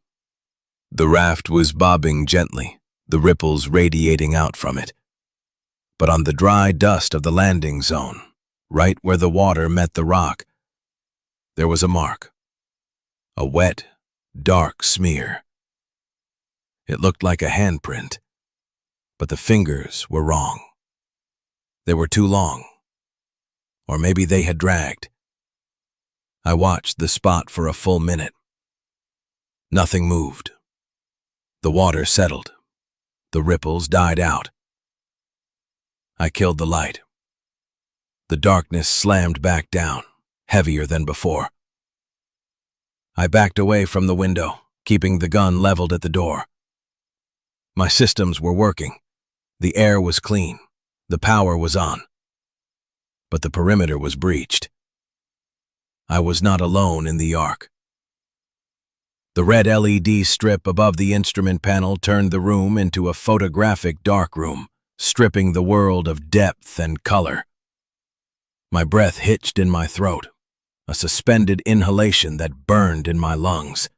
The raft was bobbing gently, the ripples radiating out from it. But on the dry dust of the landing zone, right where the water met the rock, there was a mark. A wet, dark smear. It looked like a handprint, but the fingers were wrong. They were too long, or maybe they had dragged. I watched the spot for a full minute. Nothing moved. The water settled. The ripples died out. I killed the light. The darkness slammed back down, heavier than before. I backed away from the window, keeping the gun leveled at the door. My systems were working. The air was clean. The power was on. But the perimeter was breached. I was not alone in the ark. The red LED strip above the instrument panel turned the room into a photographic darkroom, stripping the world of depth and color. My breath hitched in my throat, a suspended inhalation that burned in my lungs.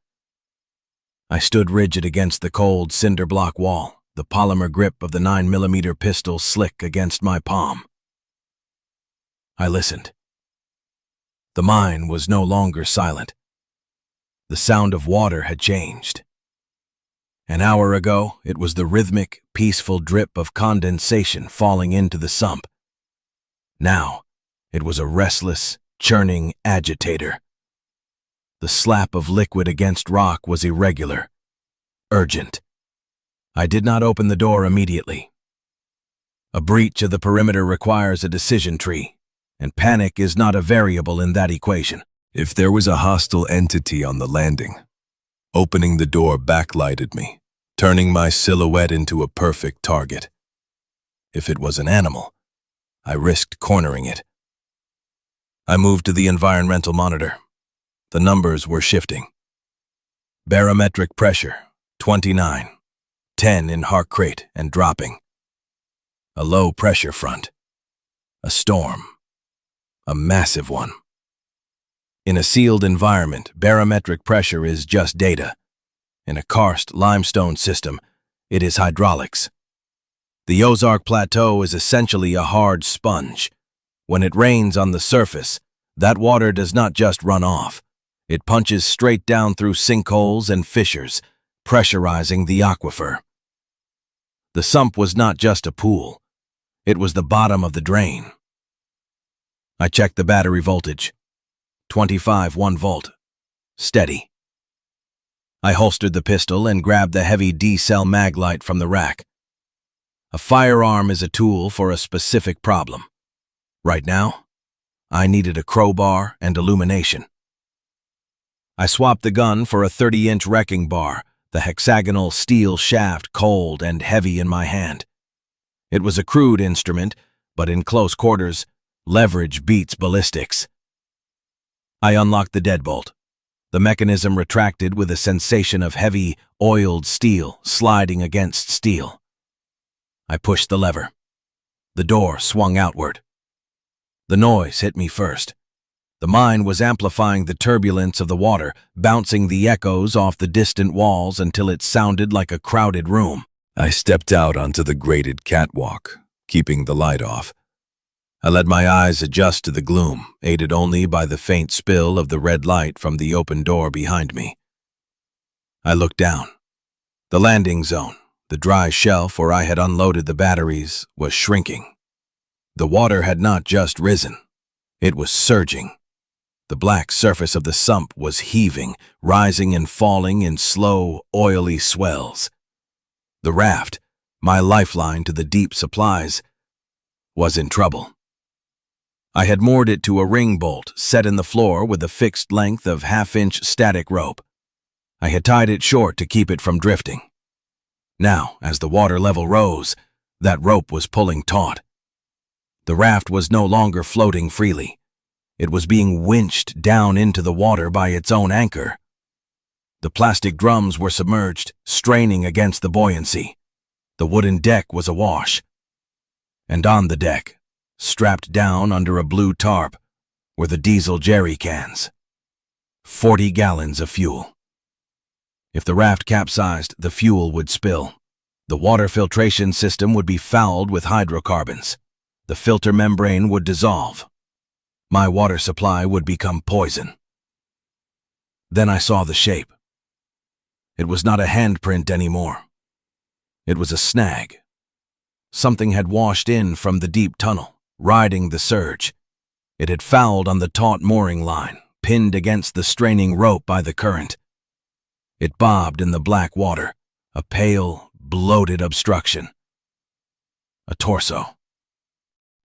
I stood rigid against the cold cinder block wall, the polymer grip of the 9mm pistol slick against my palm. I listened. The mine was no longer silent. The sound of water had changed. An hour ago, it was the rhythmic, peaceful drip of condensation falling into the sump. Now, it was a restless, churning agitator. The slap of liquid against rock was irregular, urgent. I did not open the door immediately. A breach of the perimeter requires a decision tree, and panic is not a variable in that equation. If there was a hostile entity on the landing, opening the door backlighted me, turning my silhouette into a perfect target. If it was an animal, I risked cornering it. I moved to the environmental monitor. The numbers were shifting. Barometric pressure, 29, 10 in Harkrate and dropping. A low pressure front. A storm. A massive one. In a sealed environment, barometric pressure is just data. In a karst limestone system, it is hydraulics. The Ozark Plateau is essentially a hard sponge. When it rains on the surface, that water does not just run off. It punches straight down through sinkholes and fissures, pressurizing the aquifer. The sump was not just a pool. It was the bottom of the drain. I checked the battery voltage. 25 1 volt. Steady. I holstered the pistol and grabbed the heavy D-cell mag light from the rack. A firearm is a tool for a specific problem. Right now, I needed a crowbar and illumination. I swapped the gun for a 30-inch wrecking bar, the hexagonal steel shaft cold and heavy in my hand. It was a crude instrument, but in close quarters, leverage beats ballistics. I unlocked the deadbolt. The mechanism retracted with a sensation of heavy, oiled steel sliding against steel. I pushed the lever. The door swung outward. The noise hit me first. The mine was amplifying the turbulence of the water, bouncing the echoes off the distant walls until it sounded like a crowded room. I stepped out onto the grated catwalk, keeping the light off. I let my eyes adjust to the gloom, aided only by the faint spill of the red light from the open door behind me. I looked down. The landing zone, the dry shelf where I had unloaded the batteries, was shrinking. The water had not just risen. It was surging. The black surface of the sump was heaving, rising and falling in slow, oily swells. The raft, my lifeline to the deep supplies, was in trouble. I had moored it to a ring bolt set in the floor with a fixed length of half-inch static rope. I had tied it short to keep it from drifting. Now, as the water level rose, that rope was pulling taut. The raft was no longer floating freely. It was being winched down into the water by its own anchor. The plastic drums were submerged, straining against the buoyancy. The wooden deck was awash. And on the deck, strapped down under a blue tarp, were the diesel jerry cans. 40 gallons of fuel. If the raft capsized, the fuel would spill. The water filtration system would be fouled with hydrocarbons. The filter membrane would dissolve. My water supply would become poison. Then I saw the shape. It was not a handprint anymore. It was a snag. Something had washed in from the deep tunnel, riding the surge. It had fouled on the taut mooring line, pinned against the straining rope by the current. It bobbed in the black water, a pale, bloated obstruction. A torso.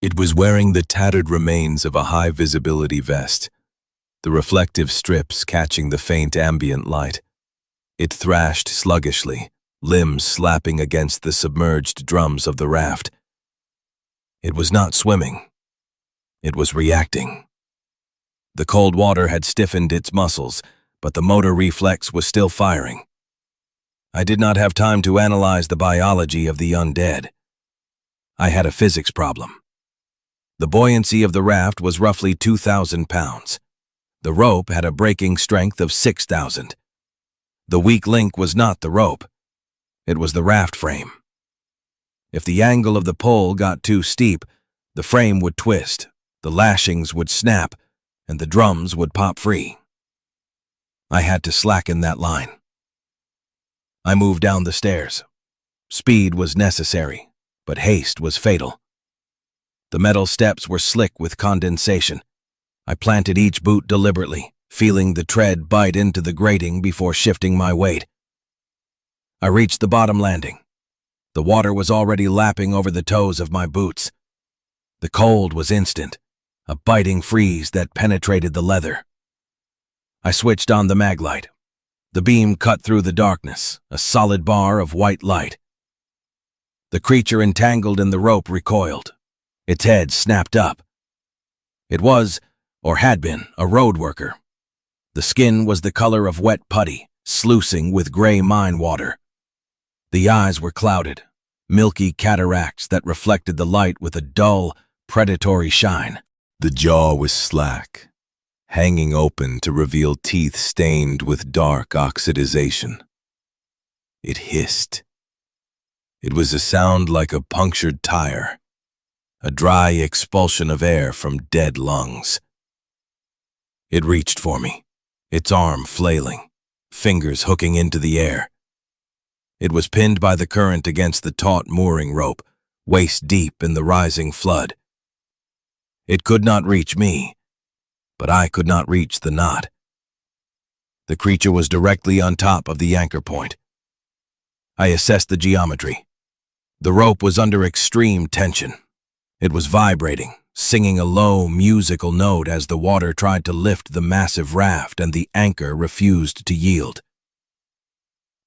It was wearing the tattered remains of a high-visibility vest, the reflective strips catching the faint ambient light. It thrashed sluggishly, limbs slapping against the submerged drums of the raft. It was not swimming. It was reacting. The cold water had stiffened its muscles, but the motor reflex was still firing. I did not have time to analyze the biology of the undead. I had a physics problem. The buoyancy of the raft was roughly 2,000 pounds. The rope had a breaking strength of 6,000. The weak link was not the rope. It was the raft frame. If the angle of the pull got too steep, the frame would twist, the lashings would snap, and the drums would pop free. I had to slacken that line. I moved down the stairs. Speed was necessary, but haste was fatal. The metal steps were slick with condensation. I planted each boot deliberately, feeling the tread bite into the grating before shifting my weight. I reached the bottom landing. The water was already lapping over the toes of my boots. The cold was instant, a biting freeze that penetrated the leather. I switched on the maglite. The beam cut through the darkness, a solid bar of white light. The creature entangled in the rope recoiled. Its head snapped up. It was, or had been, a road worker. The skin was the color of wet putty, sluicing with gray mine water. The eyes were clouded, milky cataracts that reflected the light with a dull, predatory shine. The jaw was slack, hanging open to reveal teeth stained with dark oxidization. It hissed. It was a sound like a punctured tire, a dry expulsion of air from dead lungs. It reached for me, its arm flailing, fingers hooking into the air. It was pinned by the current against the taut mooring rope, waist deep in the rising flood. It could not reach me, but I could not reach the knot. The creature was directly on top of the anchor point. I assessed the geometry. The rope was under extreme tension. It was vibrating, singing a low, musical note as the water tried to lift the massive raft and the anchor refused to yield.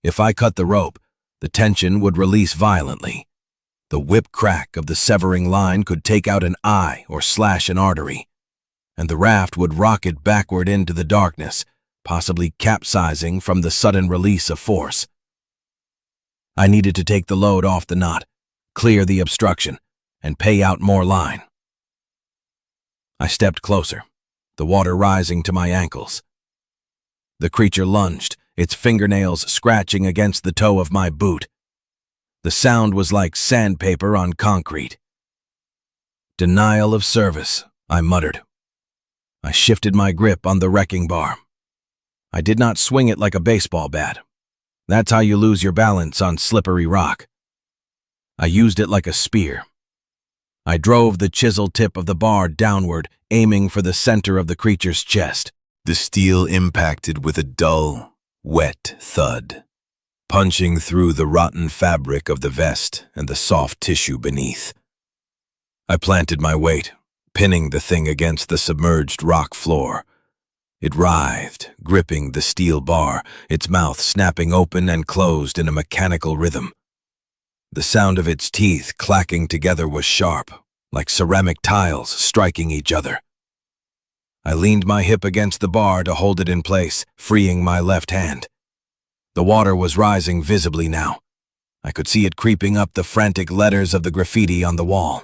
If I cut the rope, the tension would release violently. The whip crack of the severing line could take out an eye or slash an artery, and the raft would rocket backward into the darkness, possibly capsizing from the sudden release of force. I needed to take the load off the knot, clear the obstruction, and pay out more line. I stepped closer, the water rising to my ankles. The creature lunged, its fingernails scratching against the toe of my boot. The sound was like sandpaper on concrete. Denial of service, I muttered. I shifted my grip on the wrecking bar. I did not swing it like a baseball bat. That's how you lose your balance on slippery rock. I used it like a spear. I drove the chiseled tip of the bar downward, aiming for the center of the creature's chest. The steel impacted with a dull, wet thud, punching through the rotten fabric of the vest and the soft tissue beneath. I planted my weight, pinning the thing against the submerged rock floor. It writhed, gripping the steel bar, its mouth snapping open and closed in a mechanical rhythm. The sound of its teeth clacking together was sharp, like ceramic tiles striking each other. I leaned my hip against the bar to hold it in place, freeing my left hand. The water was rising visibly now. I could see it creeping up the frantic letters of the graffiti on the wall.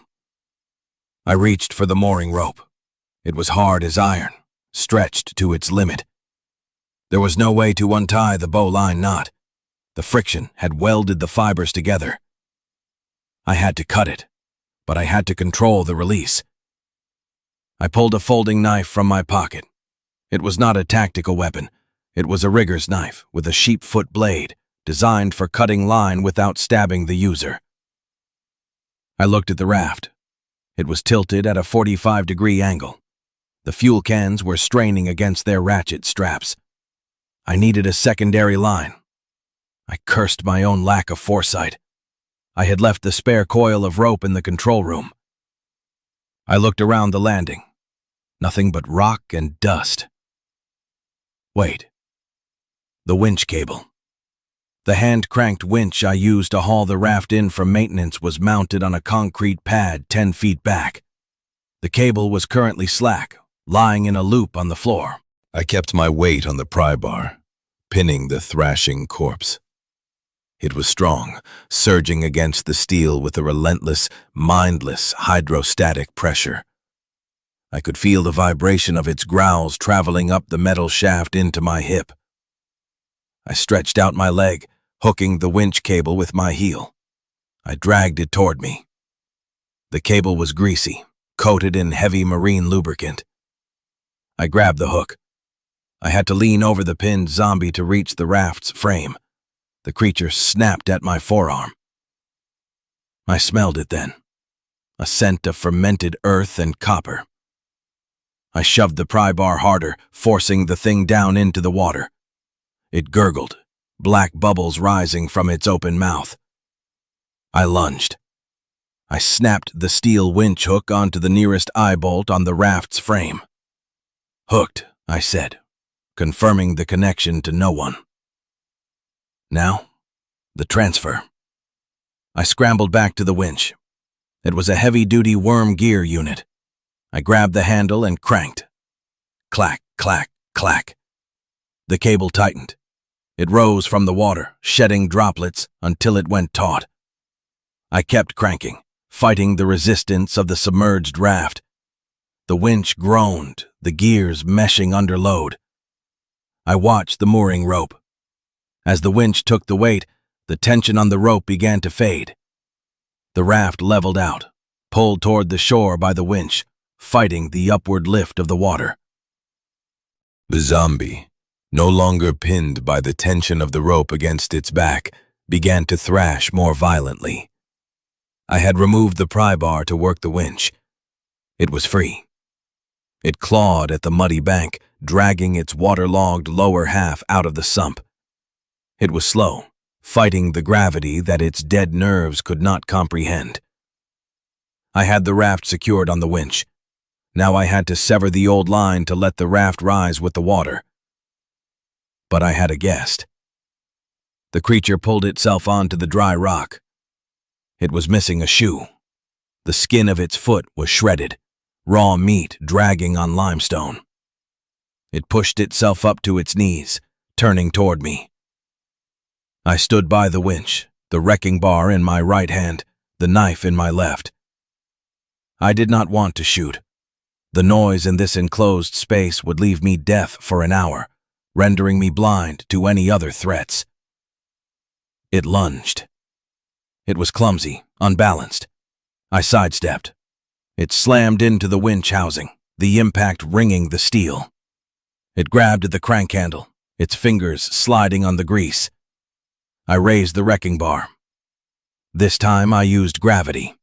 I reached for the mooring rope. It was hard as iron, stretched to its limit. There was no way to untie the bowline knot. The friction had welded the fibers together. I had to cut it, but I had to control the release. I pulled a folding knife from my pocket. It was not a tactical weapon. It was a rigger's knife with a sheepfoot blade, designed for cutting line without stabbing the user. I looked at the raft. It was tilted at a 45-degree angle. The fuel cans were straining against their ratchet straps. I needed a secondary line. I cursed my own lack of foresight. I had left the spare coil of rope in the control room. I looked around the landing. Nothing but rock and dust. Wait. The winch cable. The hand-cranked winch I used to haul the raft in from maintenance was mounted on a concrete pad 10 feet back. The cable was currently slack, lying in a loop on the floor. I kept my weight on the pry bar, pinning the thrashing corpse. It was strong, surging against the steel with a relentless, mindless hydrostatic pressure. I could feel the vibration of its growls traveling up the metal shaft into my hip. I stretched out my leg, hooking the winch cable with my heel. I dragged it toward me. The cable was greasy, coated in heavy marine lubricant. I grabbed the hook. I had to lean over the pinned zombie to reach the raft's frame. The creature snapped at my forearm. I smelled it then, a scent of fermented earth and copper. I shoved the pry bar harder, forcing the thing down into the water. It gurgled, black bubbles rising from its open mouth. I lunged. I snapped the steel winch hook onto the nearest eye bolt on the raft's frame. "Hooked," I said, confirming the connection to no one. Now, the transfer. I scrambled back to the winch. It was a heavy-duty worm gear unit. I grabbed the handle and cranked. Clack, clack, clack. The cable tightened. It rose from the water, shedding droplets until it went taut. I kept cranking, fighting the resistance of the submerged raft. The winch groaned, the gears meshing under load. I watched the mooring rope. As the winch took the weight, the tension on the rope began to fade. The raft leveled out, pulled toward the shore by the winch, fighting the upward lift of the water. The zombie, no longer pinned by the tension of the rope against its back, began to thrash more violently. I had removed the pry bar to work the winch. It was free. It clawed at the muddy bank, dragging its waterlogged lower half out of the sump. It was slow, fighting the gravity that its dead nerves could not comprehend. I had the raft secured on the winch. Now I had to sever the old line to let the raft rise with the water. But I had a guest. The creature pulled itself onto the dry rock. It was missing a shoe. The skin of its foot was shredded, raw meat dragging on limestone. It pushed itself up to its knees, turning toward me. I stood by the winch, the wrecking bar in my right hand, the knife in my left. I did not want to shoot. The noise in this enclosed space would leave me deaf for an hour, rendering me blind to any other threats. It lunged. It was clumsy, unbalanced. I sidestepped. It slammed into the winch housing, the impact ringing the steel. It grabbed at the crank handle, its fingers sliding on the grease. I raised the wrecking bar. This time I used gravity.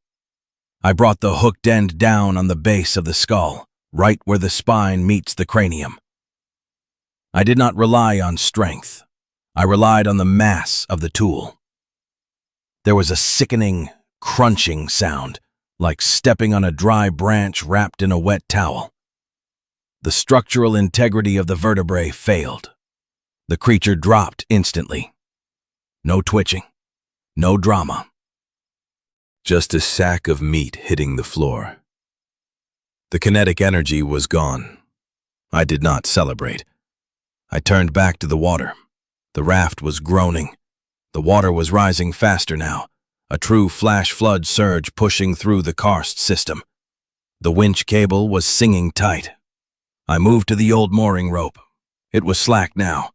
I brought the hooked end down on the base of the skull, right where the spine meets the cranium. I did not rely on strength. I relied on the mass of the tool. There was a sickening, crunching sound, like stepping on a dry branch wrapped in a wet towel. The structural integrity of the vertebrae failed. The creature dropped instantly. No twitching, no drama. Just a sack of meat hitting the floor. The kinetic energy was gone. I did not celebrate. I turned back to the water. The raft was groaning. The water was rising faster now, a true flash flood surge pushing through the karst system. The winch cable was singing tight. I moved to the old mooring rope. It was slack now.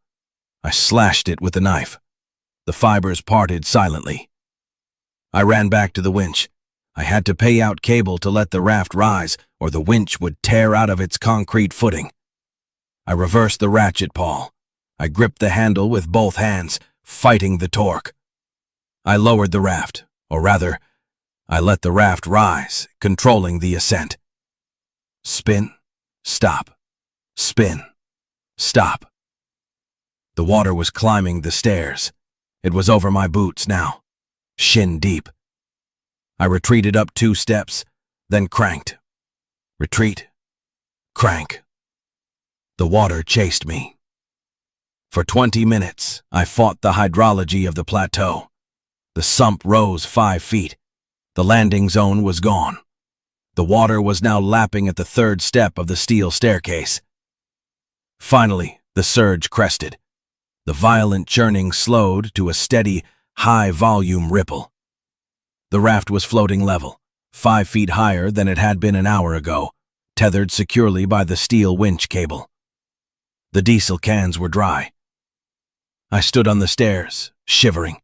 I slashed it with the knife. The fibers parted silently. I ran back to the winch. I had to pay out cable to let the raft rise, or the winch would tear out of its concrete footing. I reversed the ratchet pawl. I gripped the handle with both hands, fighting the torque. I lowered the raft, or rather, I let the raft rise, controlling the ascent. Spin, stop, spin, stop. The water was climbing the stairs. It was over my boots now, shin deep. I retreated up 2 steps, then cranked. Retreat, crank. The water chased me. For 20 minutes, I fought the hydrology of the plateau. The sump rose 5 feet. The landing zone was gone. The water was now lapping at the 3rd step of the steel staircase. Finally, the surge crested. The violent churning slowed to a steady, high-volume ripple. The raft was floating level, 5 feet higher than it had been an hour ago, tethered securely by the steel winch cable. The diesel cans were dry. I stood on the stairs, shivering.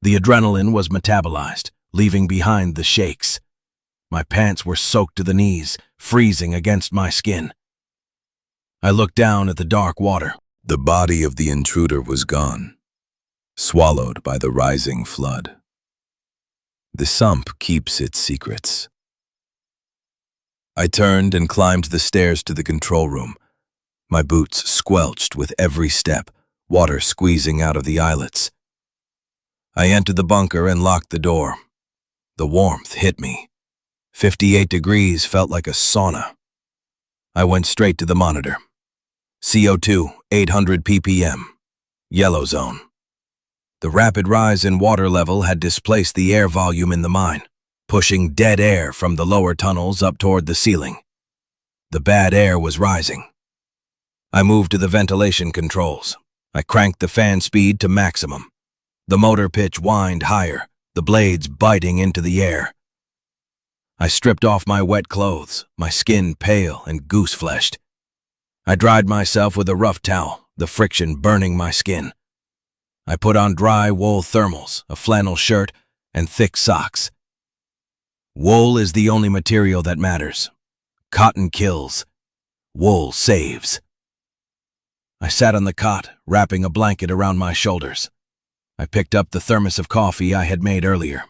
The adrenaline was metabolized, leaving behind the shakes. My pants were soaked to the knees, freezing against my skin. I looked down at the dark water. The body of the intruder was gone, swallowed by the rising flood. The sump keeps its secrets. I turned and climbed the stairs to the control room. My boots squelched with every step, water squeezing out of the eyelets. I entered the bunker and locked the door. The warmth hit me. 58 degrees felt like a sauna. I went straight to the monitor. CO2, 800 ppm. Yellow zone. The rapid rise in water level had displaced the air volume in the mine, pushing dead air from the lower tunnels up toward the ceiling. The bad air was rising. I moved to the ventilation controls. I cranked the fan speed to maximum. The motor pitch whined higher, the blades biting into the air. I stripped off my wet clothes, my skin pale and goose-fleshed. I dried myself with a rough towel, the friction burning my skin. I put on dry wool thermals, a flannel shirt, and thick socks. Wool is the only material that matters. Cotton kills. Wool saves. I sat on the cot, wrapping a blanket around my shoulders. I picked up the thermos of coffee I had made earlier.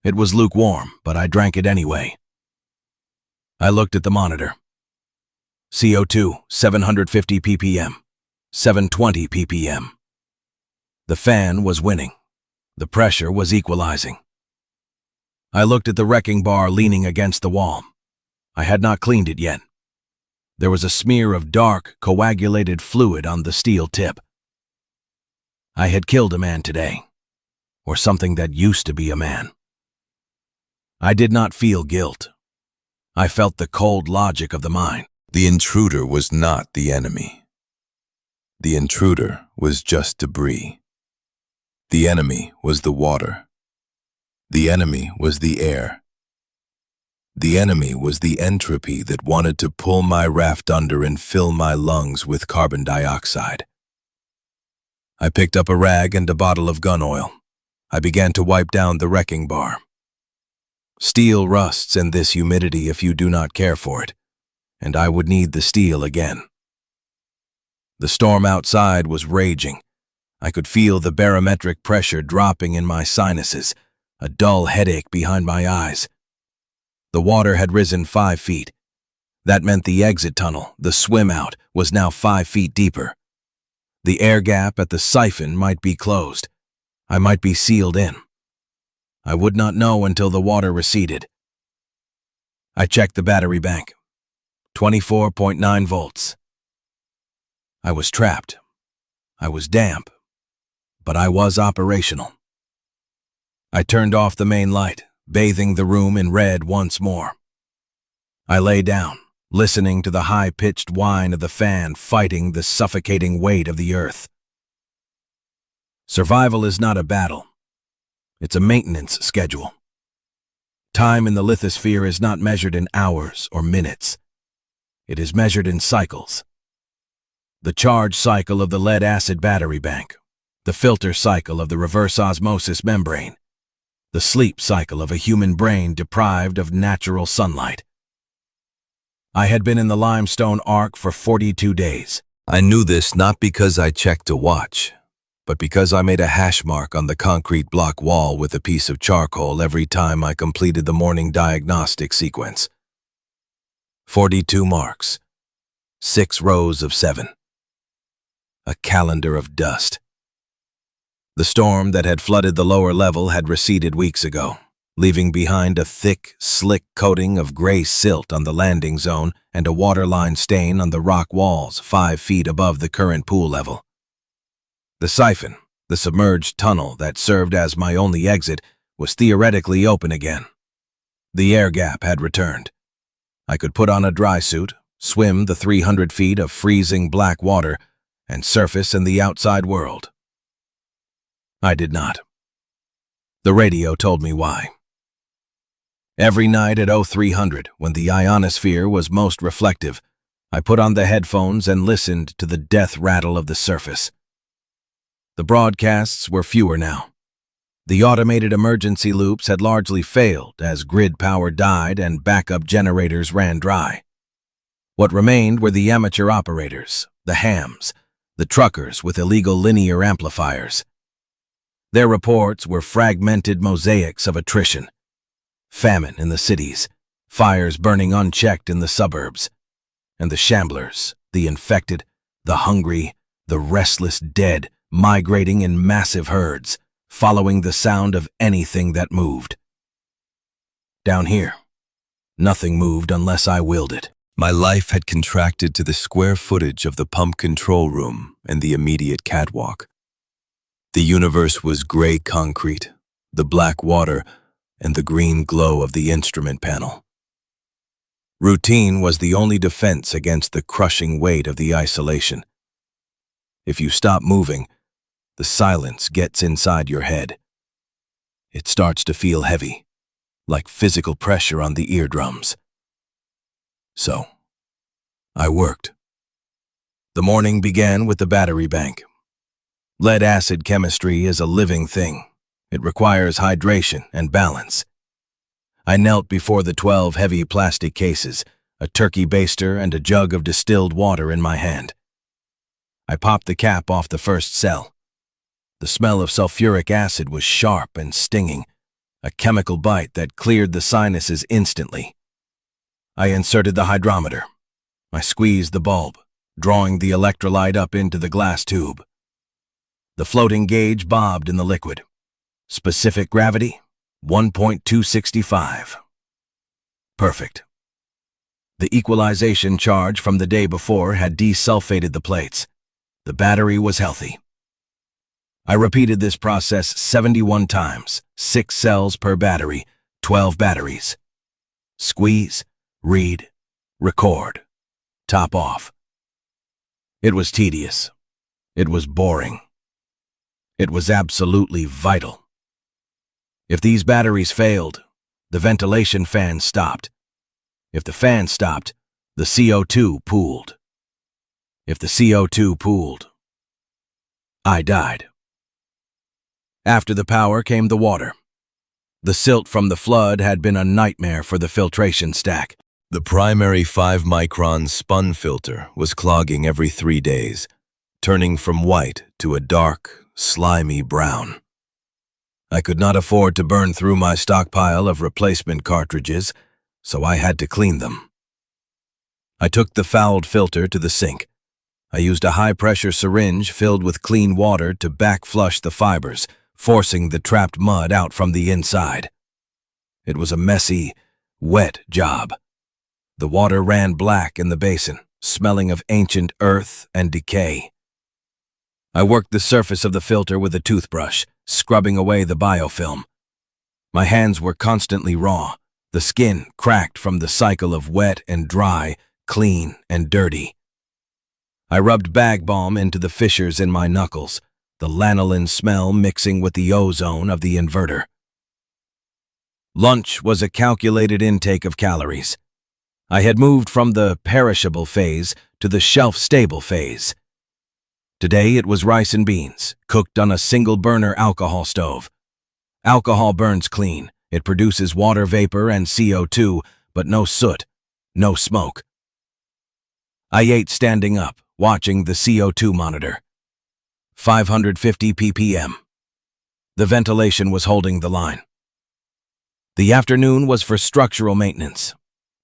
It was lukewarm, but I drank it anyway. I looked at the monitor. CO2, 750 ppm, 720 ppm. The fan was winning. The pressure was equalizing. I looked at the wrecking bar leaning against the wall. I had not cleaned it yet. There was a smear of dark, coagulated fluid on the steel tip. I had killed a man today, or something that used to be a man. I did not feel guilt. I felt the cold logic of the mine. The intruder was not the enemy. The intruder was just debris. The enemy was the water. The enemy was the air. The enemy was the entropy that wanted to pull my raft under and fill my lungs with carbon dioxide. I picked up a rag and a bottle of gun oil. I began to wipe down the wrecking bar. Steel rusts in this humidity if you do not care for it, and I would need the steel again. The storm outside was raging. I could feel the barometric pressure dropping in my sinuses, a dull headache behind my eyes. The water had risen 5 feet. That meant the exit tunnel, the swim out, was now 5 feet deeper. The air gap at the siphon might be closed. I might be sealed in. I would not know until the water receded. I checked the battery bank. 24.9 volts. I was trapped. I was damp. But I was operational. I turned off the main light, bathing the room in red once more. I lay down, listening to the high-pitched whine of the fan fighting the suffocating weight of the earth. Survival is not a battle. It's a maintenance schedule. Time in the lithosphere is not measured in hours or minutes. It is measured in cycles. The charge cycle of the lead-acid battery bank, the filter cycle of the reverse osmosis membrane, the sleep cycle of a human brain deprived of natural sunlight. I had been in the limestone arc for 42 days. I knew this not because I checked a watch, but because I made a hash mark on the concrete block wall with a piece of charcoal every time I completed the morning diagnostic sequence. 42 marks. 6 rows of 7. A calendar of dust. The storm that had flooded the lower level had receded weeks ago, leaving behind a thick, slick coating of gray silt on the landing zone and a waterline stain on the rock walls 5 feet above the current pool level. The siphon, the submerged tunnel that served as my only exit, was theoretically open again. The air gap had returned. I could put on a dry suit, swim the 300 feet of freezing black water, and surface in the outside world? I did not. The radio told me why. Every night at 0300, when the ionosphere was most reflective, I put on the headphones and listened to the death rattle of the surface. The broadcasts were fewer now. The automated emergency loops had largely failed as grid power died and backup generators ran dry. What remained were the amateur operators, the hams, the truckers with illegal linear amplifiers. Their reports were fragmented mosaics of attrition. Famine in the cities, fires burning unchecked in the suburbs, and the shamblers, the infected, the hungry, the restless dead migrating in massive herds, following the sound of anything that moved. Down here, nothing moved unless I willed it. My life had contracted to the square footage of the pump control room and the immediate catwalk. The universe was gray concrete, the black water, and the green glow of the instrument panel. Routine was the only defense against the crushing weight of the isolation. If you stop moving, the silence gets inside your head. It starts to feel heavy, like physical pressure on the eardrums. So, I worked. The morning began with the battery bank. Lead-acid chemistry is a living thing. It requires hydration and balance. I knelt before the 12 heavy plastic cases, a turkey baster and a jug of distilled water in my hand. I popped the cap off the first cell. The smell of sulfuric acid was sharp and stinging, a chemical bite that cleared the sinuses instantly. I inserted the hydrometer. I squeezed the bulb, drawing the electrolyte up into the glass tube. The floating gauge bobbed in the liquid. Specific gravity, 1.265. Perfect. The equalization charge from the day before had desulfated the plates. The battery was healthy. I repeated this process 71 times, 6 cells per battery, 12 batteries. Squeeze, read, record, top off. It was tedious. It was boring. It was absolutely vital. If these batteries failed, the ventilation fan stopped. If the fan stopped, the CO2 pooled. If the CO2 pooled, I died. After the power came the water. The silt from the flood had been a nightmare for the filtration stack. The primary 5-micron spun filter was clogging every 3 days, turning from white to a dark, slimy brown. I could not afford to burn through my stockpile of replacement cartridges, so I had to clean them. I took the fouled filter to the sink. I used a high-pressure syringe filled with clean water to backflush the fibers, forcing the trapped mud out from the inside. It was a messy, wet job. The water ran black in the basin, smelling of ancient earth and decay. I worked the surface of the filter with a toothbrush, scrubbing away the biofilm. My hands were constantly raw, the skin cracked from the cycle of wet and dry, clean and dirty. I rubbed bag balm into the fissures in my knuckles, the lanolin smell mixing with the ozone of the inverter. Lunch was a calculated intake of calories. I had moved from the perishable phase to the shelf-stable phase. Today it was rice and beans, cooked on a single-burner alcohol stove. Alcohol burns clean. It produces water vapor and CO2, but no soot, no smoke. I ate standing up, watching the CO2 monitor. 550 ppm. The ventilation was holding the line. The afternoon was for structural maintenance.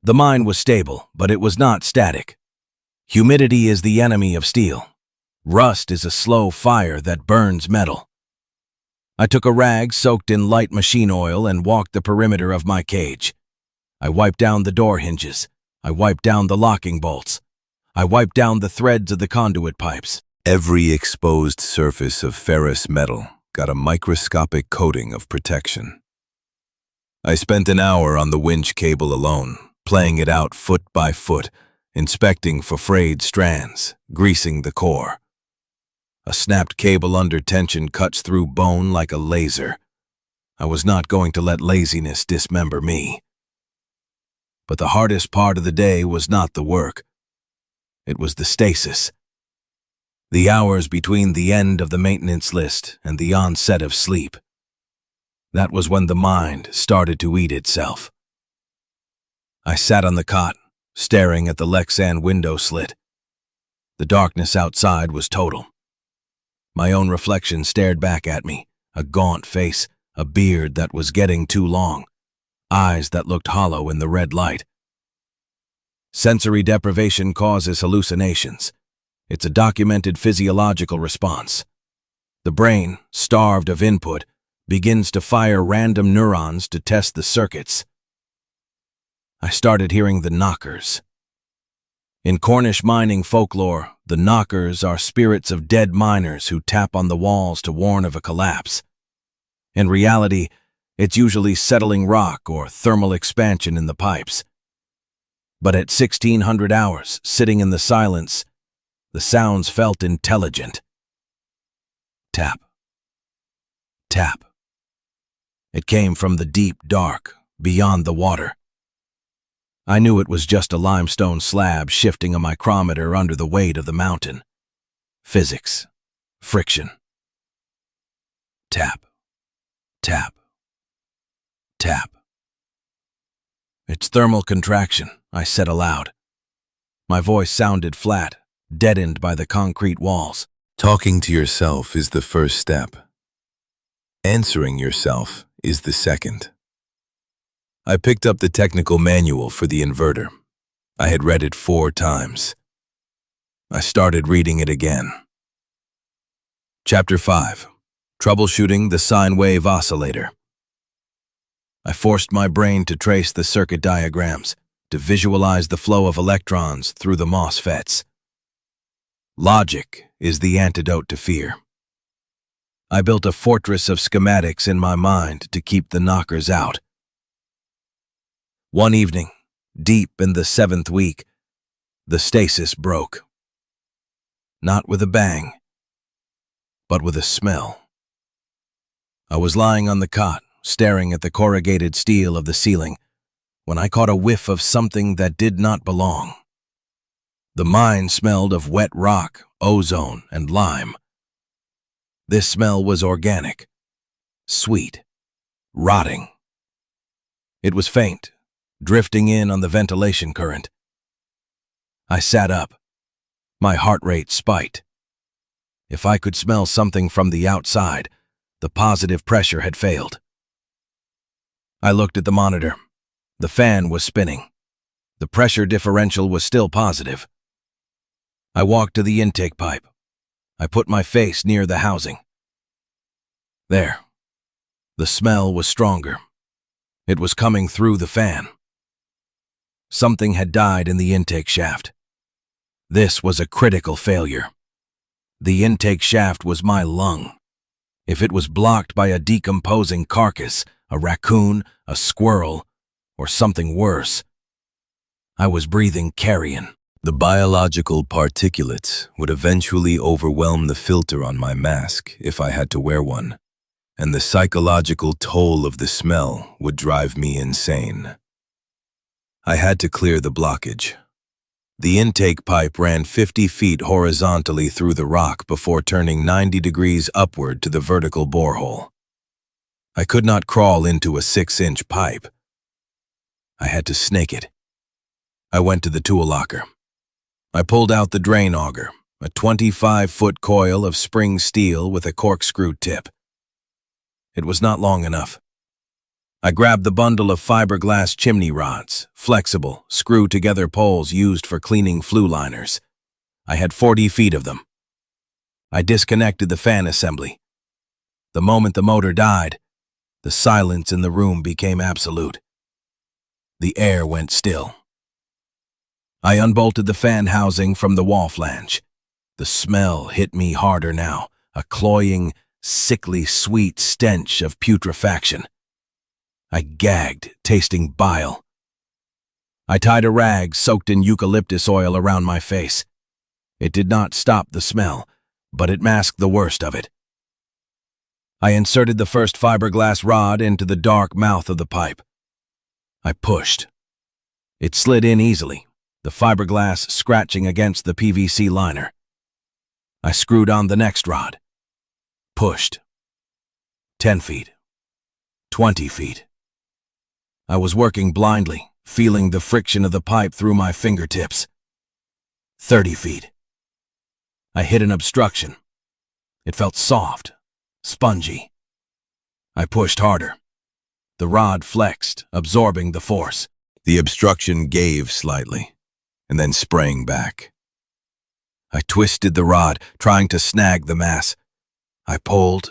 The mine was stable, but it was not static. Humidity is the enemy of steel. Rust is a slow fire that burns metal. I took a rag soaked in light machine oil and walked the perimeter of my cage. I wiped down the door hinges. I wiped down the locking bolts. I wiped down the threads of the conduit pipes. Every exposed surface of ferrous metal got a microscopic coating of protection. I spent an hour on the winch cable alone, playing it out foot by foot, inspecting for frayed strands, greasing the core. A snapped cable under tension cuts through bone like a laser. I was not going to let laziness dismember me. But the hardest part of the day was not the work. It was the stasis. The hours between the end of the maintenance list and the onset of sleep. That was when the mind started to eat itself. I sat on the cot, staring at the Lexan window slit. The darkness outside was total. My own reflection stared back at me, a gaunt face, a beard that was getting too long, eyes that looked hollow in the red light. Sensory deprivation causes hallucinations. It's a documented physiological response. The brain, starved of input, begins to fire random neurons to test the circuits. I started hearing the knockers. In Cornish mining folklore, the knockers are spirits of dead miners who tap on the walls to warn of a collapse. In reality, it's usually settling rock or thermal expansion in the pipes. But at 1600 hours, sitting in the silence, the sounds felt intelligent. Tap. Tap. It came from the deep dark, beyond the water. I knew it was just a limestone slab shifting a micrometer under the weight of the mountain. Physics. Friction. Tap. Tap. Tap. It's thermal contraction, I said aloud. My voice sounded flat, deadened by the concrete walls. Talking to yourself is the first step. Answering yourself is the second. I picked up the technical manual for the inverter. I had read it 4 times. I started reading it again. Chapter 5. Troubleshooting the sine wave oscillator. I forced my brain to trace the circuit diagrams, to visualize the flow of electrons through the MOSFETs. Logic is the antidote to fear. I built a fortress of schematics in my mind to keep the knockers out. One evening, deep in the 7th week, the stasis broke. Not with a bang, but with a smell. I was lying on the cot, staring at the corrugated steel of the ceiling, when I caught a whiff of something that did not belong. The mine smelled of wet rock, ozone, and lime. This smell was organic, sweet, rotting. It was faint, drifting in on the ventilation current. I sat up. My heart rate spiked. If I could smell something from the outside, the positive pressure had failed. I looked at the monitor. The fan was spinning. The pressure differential was still positive. I walked to the intake pipe. I put my face near the housing. There. The smell was stronger. It was coming through the fan. Something had died in the intake shaft. This was a critical failure. The intake shaft was my lung. If it was blocked by a decomposing carcass, a raccoon, a squirrel, or something worse, I was breathing carrion. The biological particulates would eventually overwhelm the filter on my mask if I had to wear one, and the psychological toll of the smell would drive me insane. I had to clear the blockage. The intake pipe ran 50 feet horizontally through the rock before turning 90 degrees upward to the vertical borehole. I could not crawl into a 6-inch pipe. I had to snake it. I went to the tool locker. I pulled out the drain auger, a 25-foot coil of spring steel with a corkscrew tip. It was not long enough. I grabbed the bundle of fiberglass chimney rods, flexible, screw-together poles used for cleaning flue liners. I had 40 feet of them. I disconnected the fan assembly. The moment the motor died, the silence in the room became absolute. The air went still. I unbolted the fan housing from the wall flange. The smell hit me harder now, a cloying, sickly sweet stench of putrefaction. I gagged, tasting bile. I tied a rag soaked in eucalyptus oil around my face. It did not stop the smell, but it masked the worst of it. I inserted the first fiberglass rod into the dark mouth of the pipe. I pushed. It slid in easily, the fiberglass scratching against the PVC liner. I screwed on the next rod. Pushed. 10 feet. 20 feet. I was working blindly, feeling the friction of the pipe through my fingertips. 30 feet. I hit an obstruction. It felt soft, spongy. I pushed harder. The rod flexed, absorbing the force. The obstruction gave slightly, and then sprang back. I twisted the rod, trying to snag the mass. I pulled.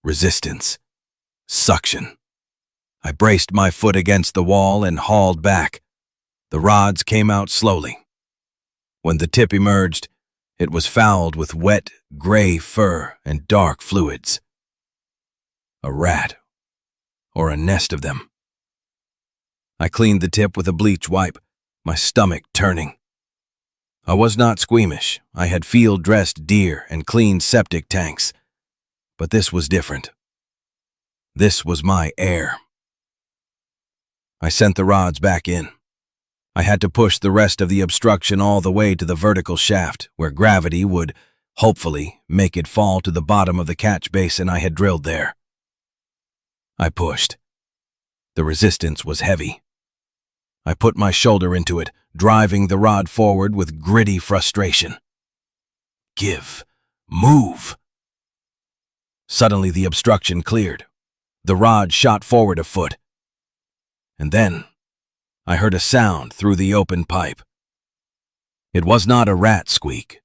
Resistance. Suction. I braced my foot against the wall and hauled back. The rods came out slowly. When the tip emerged, it was fouled with wet, gray fur and dark fluids. A rat, or a nest of them. I cleaned the tip with a bleach wipe, my stomach turning. I was not squeamish. I had field-dressed deer and clean septic tanks. But this was different. This was my air. I sent the rods back in. I had to push the rest of the obstruction all the way to the vertical shaft, where gravity would, hopefully, make it fall to the bottom of the catch basin I had drilled there. I pushed. The resistance was heavy. I put my shoulder into it, driving the rod forward with gritty frustration. Give. Move. Suddenly the obstruction cleared. The rod shot forward a foot. And then I heard a sound through the open pipe. It was not a rat squeak.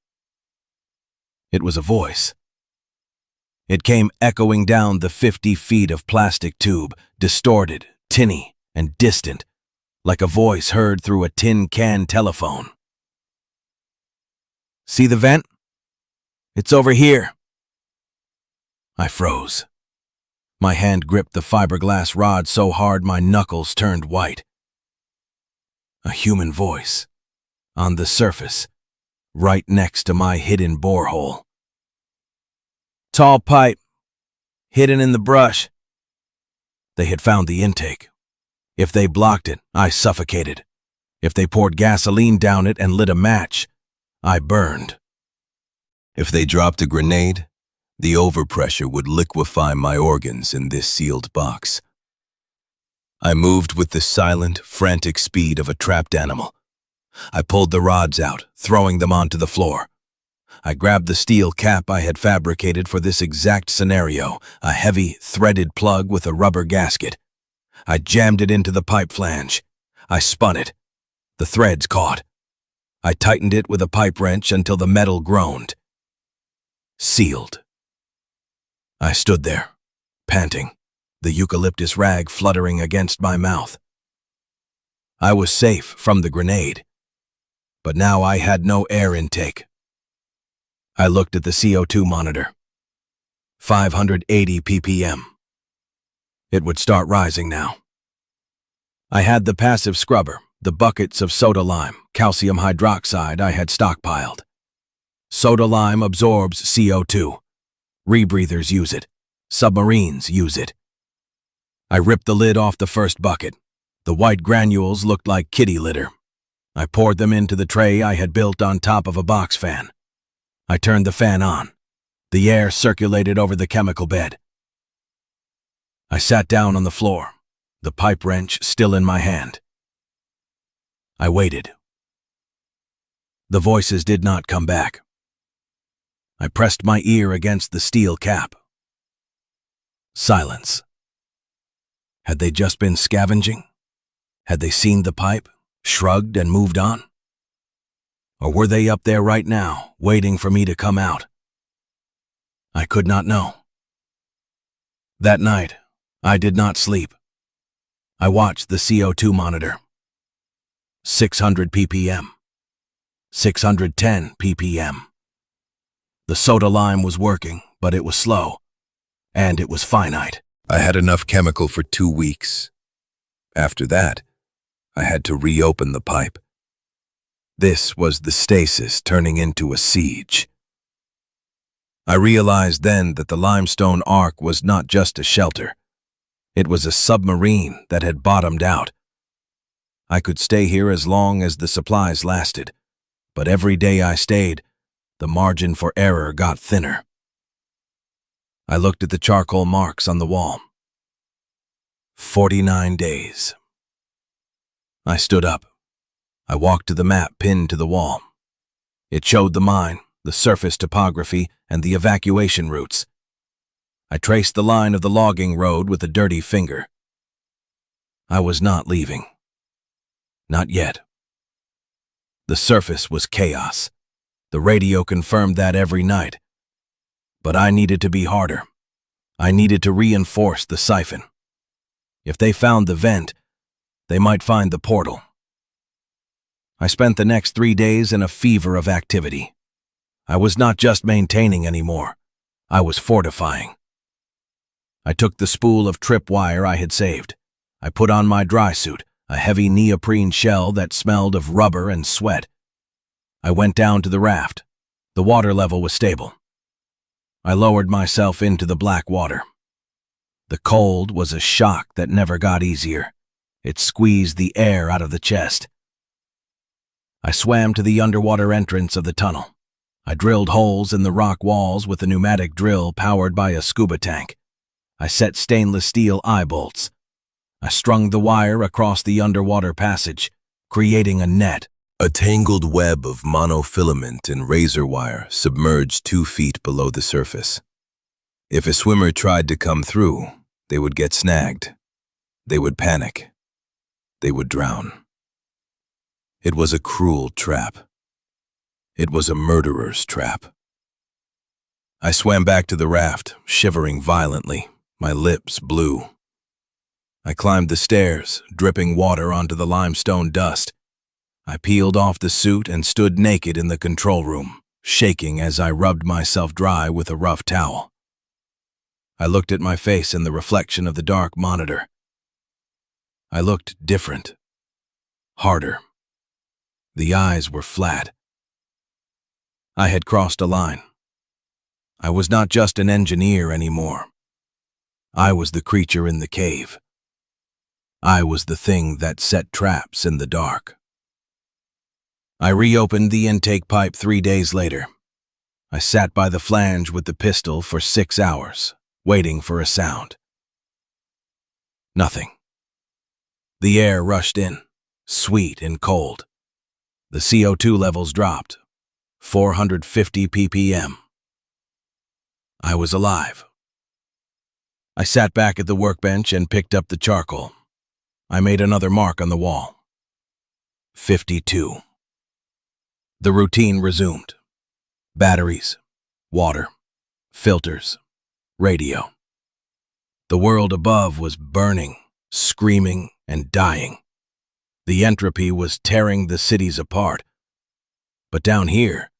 It was a voice. It came echoing down the 50 feet of plastic tube, distorted, tinny, and distant, like a voice heard through a tin can telephone. See the vent? It's over here. I froze. My hand gripped the fiberglass rod so hard my knuckles turned white. A human voice, on the surface, right next to my hidden borehole. Tall pipe, hidden in the brush. They had found the intake. If they blocked it, I suffocated. If they poured gasoline down it and lit a match, I burned. If they dropped a grenade, the overpressure would liquefy my organs in this sealed box. I moved with the silent, frantic speed of a trapped animal. I pulled the rods out, throwing them onto the floor. I grabbed the steel cap I had fabricated for this exact scenario, a heavy, threaded plug with a rubber gasket. I jammed it into the pipe flange. I spun it. The threads caught. I tightened it with a pipe wrench until the metal groaned. Sealed. I stood there, panting, the eucalyptus rag fluttering against my mouth. I was safe from the grenade, but now I had no air intake. I looked at the CO2 monitor. 580 ppm. It would start rising now. I had the passive scrubber, the buckets of soda lime, calcium hydroxide I had stockpiled. Soda lime absorbs CO2. Rebreathers use it. Submarines use it. I ripped the lid off the first bucket. The white granules looked like kitty litter. I poured them into the tray I had built on top of a box fan. I turned the fan on. The air circulated over the chemical bed. I sat down on the floor, the pipe wrench still in my hand. I waited. The voices did not come back. I pressed my ear against the steel cap. Silence. Had they just been scavenging? Had they seen the pipe, shrugged and moved on? Or were they up there right now, waiting for me to come out? I could not know. That night, I did not sleep. I watched the CO2 monitor. 600 ppm. 610 ppm. The soda lime was working, but it was slow, and it was finite. I had enough chemical for 2 weeks. After that, I had to reopen the pipe. This was the stasis turning into a siege. I realized then that the limestone ark was not just a shelter. It was a submarine that had bottomed out. I could stay here as long as the supplies lasted, but every day I stayed, the margin for error got thinner. I looked at the charcoal marks on the wall. 49 days. I stood up. I walked to the map pinned to the wall. It showed the mine, the surface topography, and the evacuation routes. I traced the line of the logging road with a dirty finger. I was not leaving. Not yet. The surface was chaos. The radio confirmed that every night. But I needed to be harder. I needed to reinforce the siphon. If they found the vent, they might find the portal. I spent the next 3 days in a fever of activity. I was not just maintaining anymore. I was fortifying. I took the spool of tripwire I had saved. I put on my dry suit, a heavy neoprene shell that smelled of rubber and sweat. I went down to the raft. The water level was stable. I lowered myself into the black water. The cold was a shock that never got easier. It squeezed the air out of the chest. I swam to the underwater entrance of the tunnel. I drilled holes in the rock walls with a pneumatic drill powered by a scuba tank. I set stainless steel eye bolts. I strung the wire across the underwater passage, creating a net. A tangled web of monofilament and razor wire submerged 2 feet below the surface. If a swimmer tried to come through, they would get snagged. They would panic. They would drown. It was a cruel trap. It was a murderer's trap. I swam back to the raft, shivering violently, my lips blue. I climbed the stairs, dripping water onto the limestone dust. I peeled off the suit and stood naked in the control room, shaking as I rubbed myself dry with a rough towel. I looked at my face in the reflection of the dark monitor. I looked different, harder. The eyes were flat. I had crossed a line. I was not just an engineer anymore. I was the creature in the cave. I was the thing that set traps in the dark. I reopened the intake pipe 3 days later. I sat by the flange with the pistol for 6 hours, waiting for a sound. Nothing. The air rushed in, sweet and cold. The CO2 levels dropped, 450 ppm. I was alive. I sat back at the workbench and picked up the charcoal. I made another mark on the wall. 52. The routine resumed. Batteries, water, filters, radio. The world above was burning, screaming, and dying. The entropy was tearing the cities apart. But down here,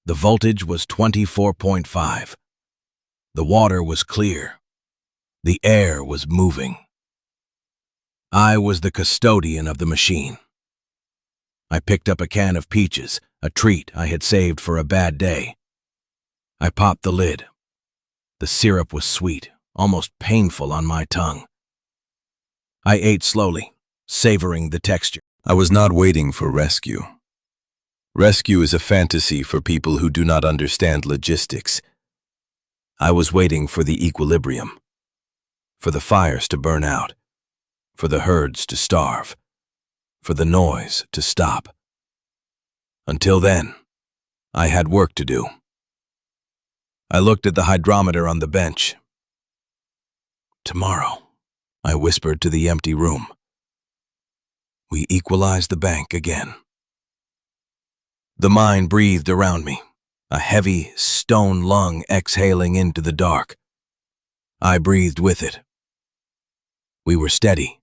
the voltage was 24.5. The water was clear. The air was moving. I was the custodian of the machine. I picked up a can of peaches, a treat I had saved for a bad day. I popped the lid. The syrup was sweet, almost painful on my tongue. I ate slowly, savoring the texture. I was not waiting for rescue. Rescue is a fantasy for people who do not understand logistics. I was waiting for the equilibrium, for the fires to burn out, for the herds to starve, for the noise to stop. Until then, I had work to do. I looked at the hydrometer on the bench. Tomorrow, I whispered to the empty room. We equalized the bank again. The mine breathed around me, a heavy stone lung exhaling into the dark. I breathed with it. We were steady,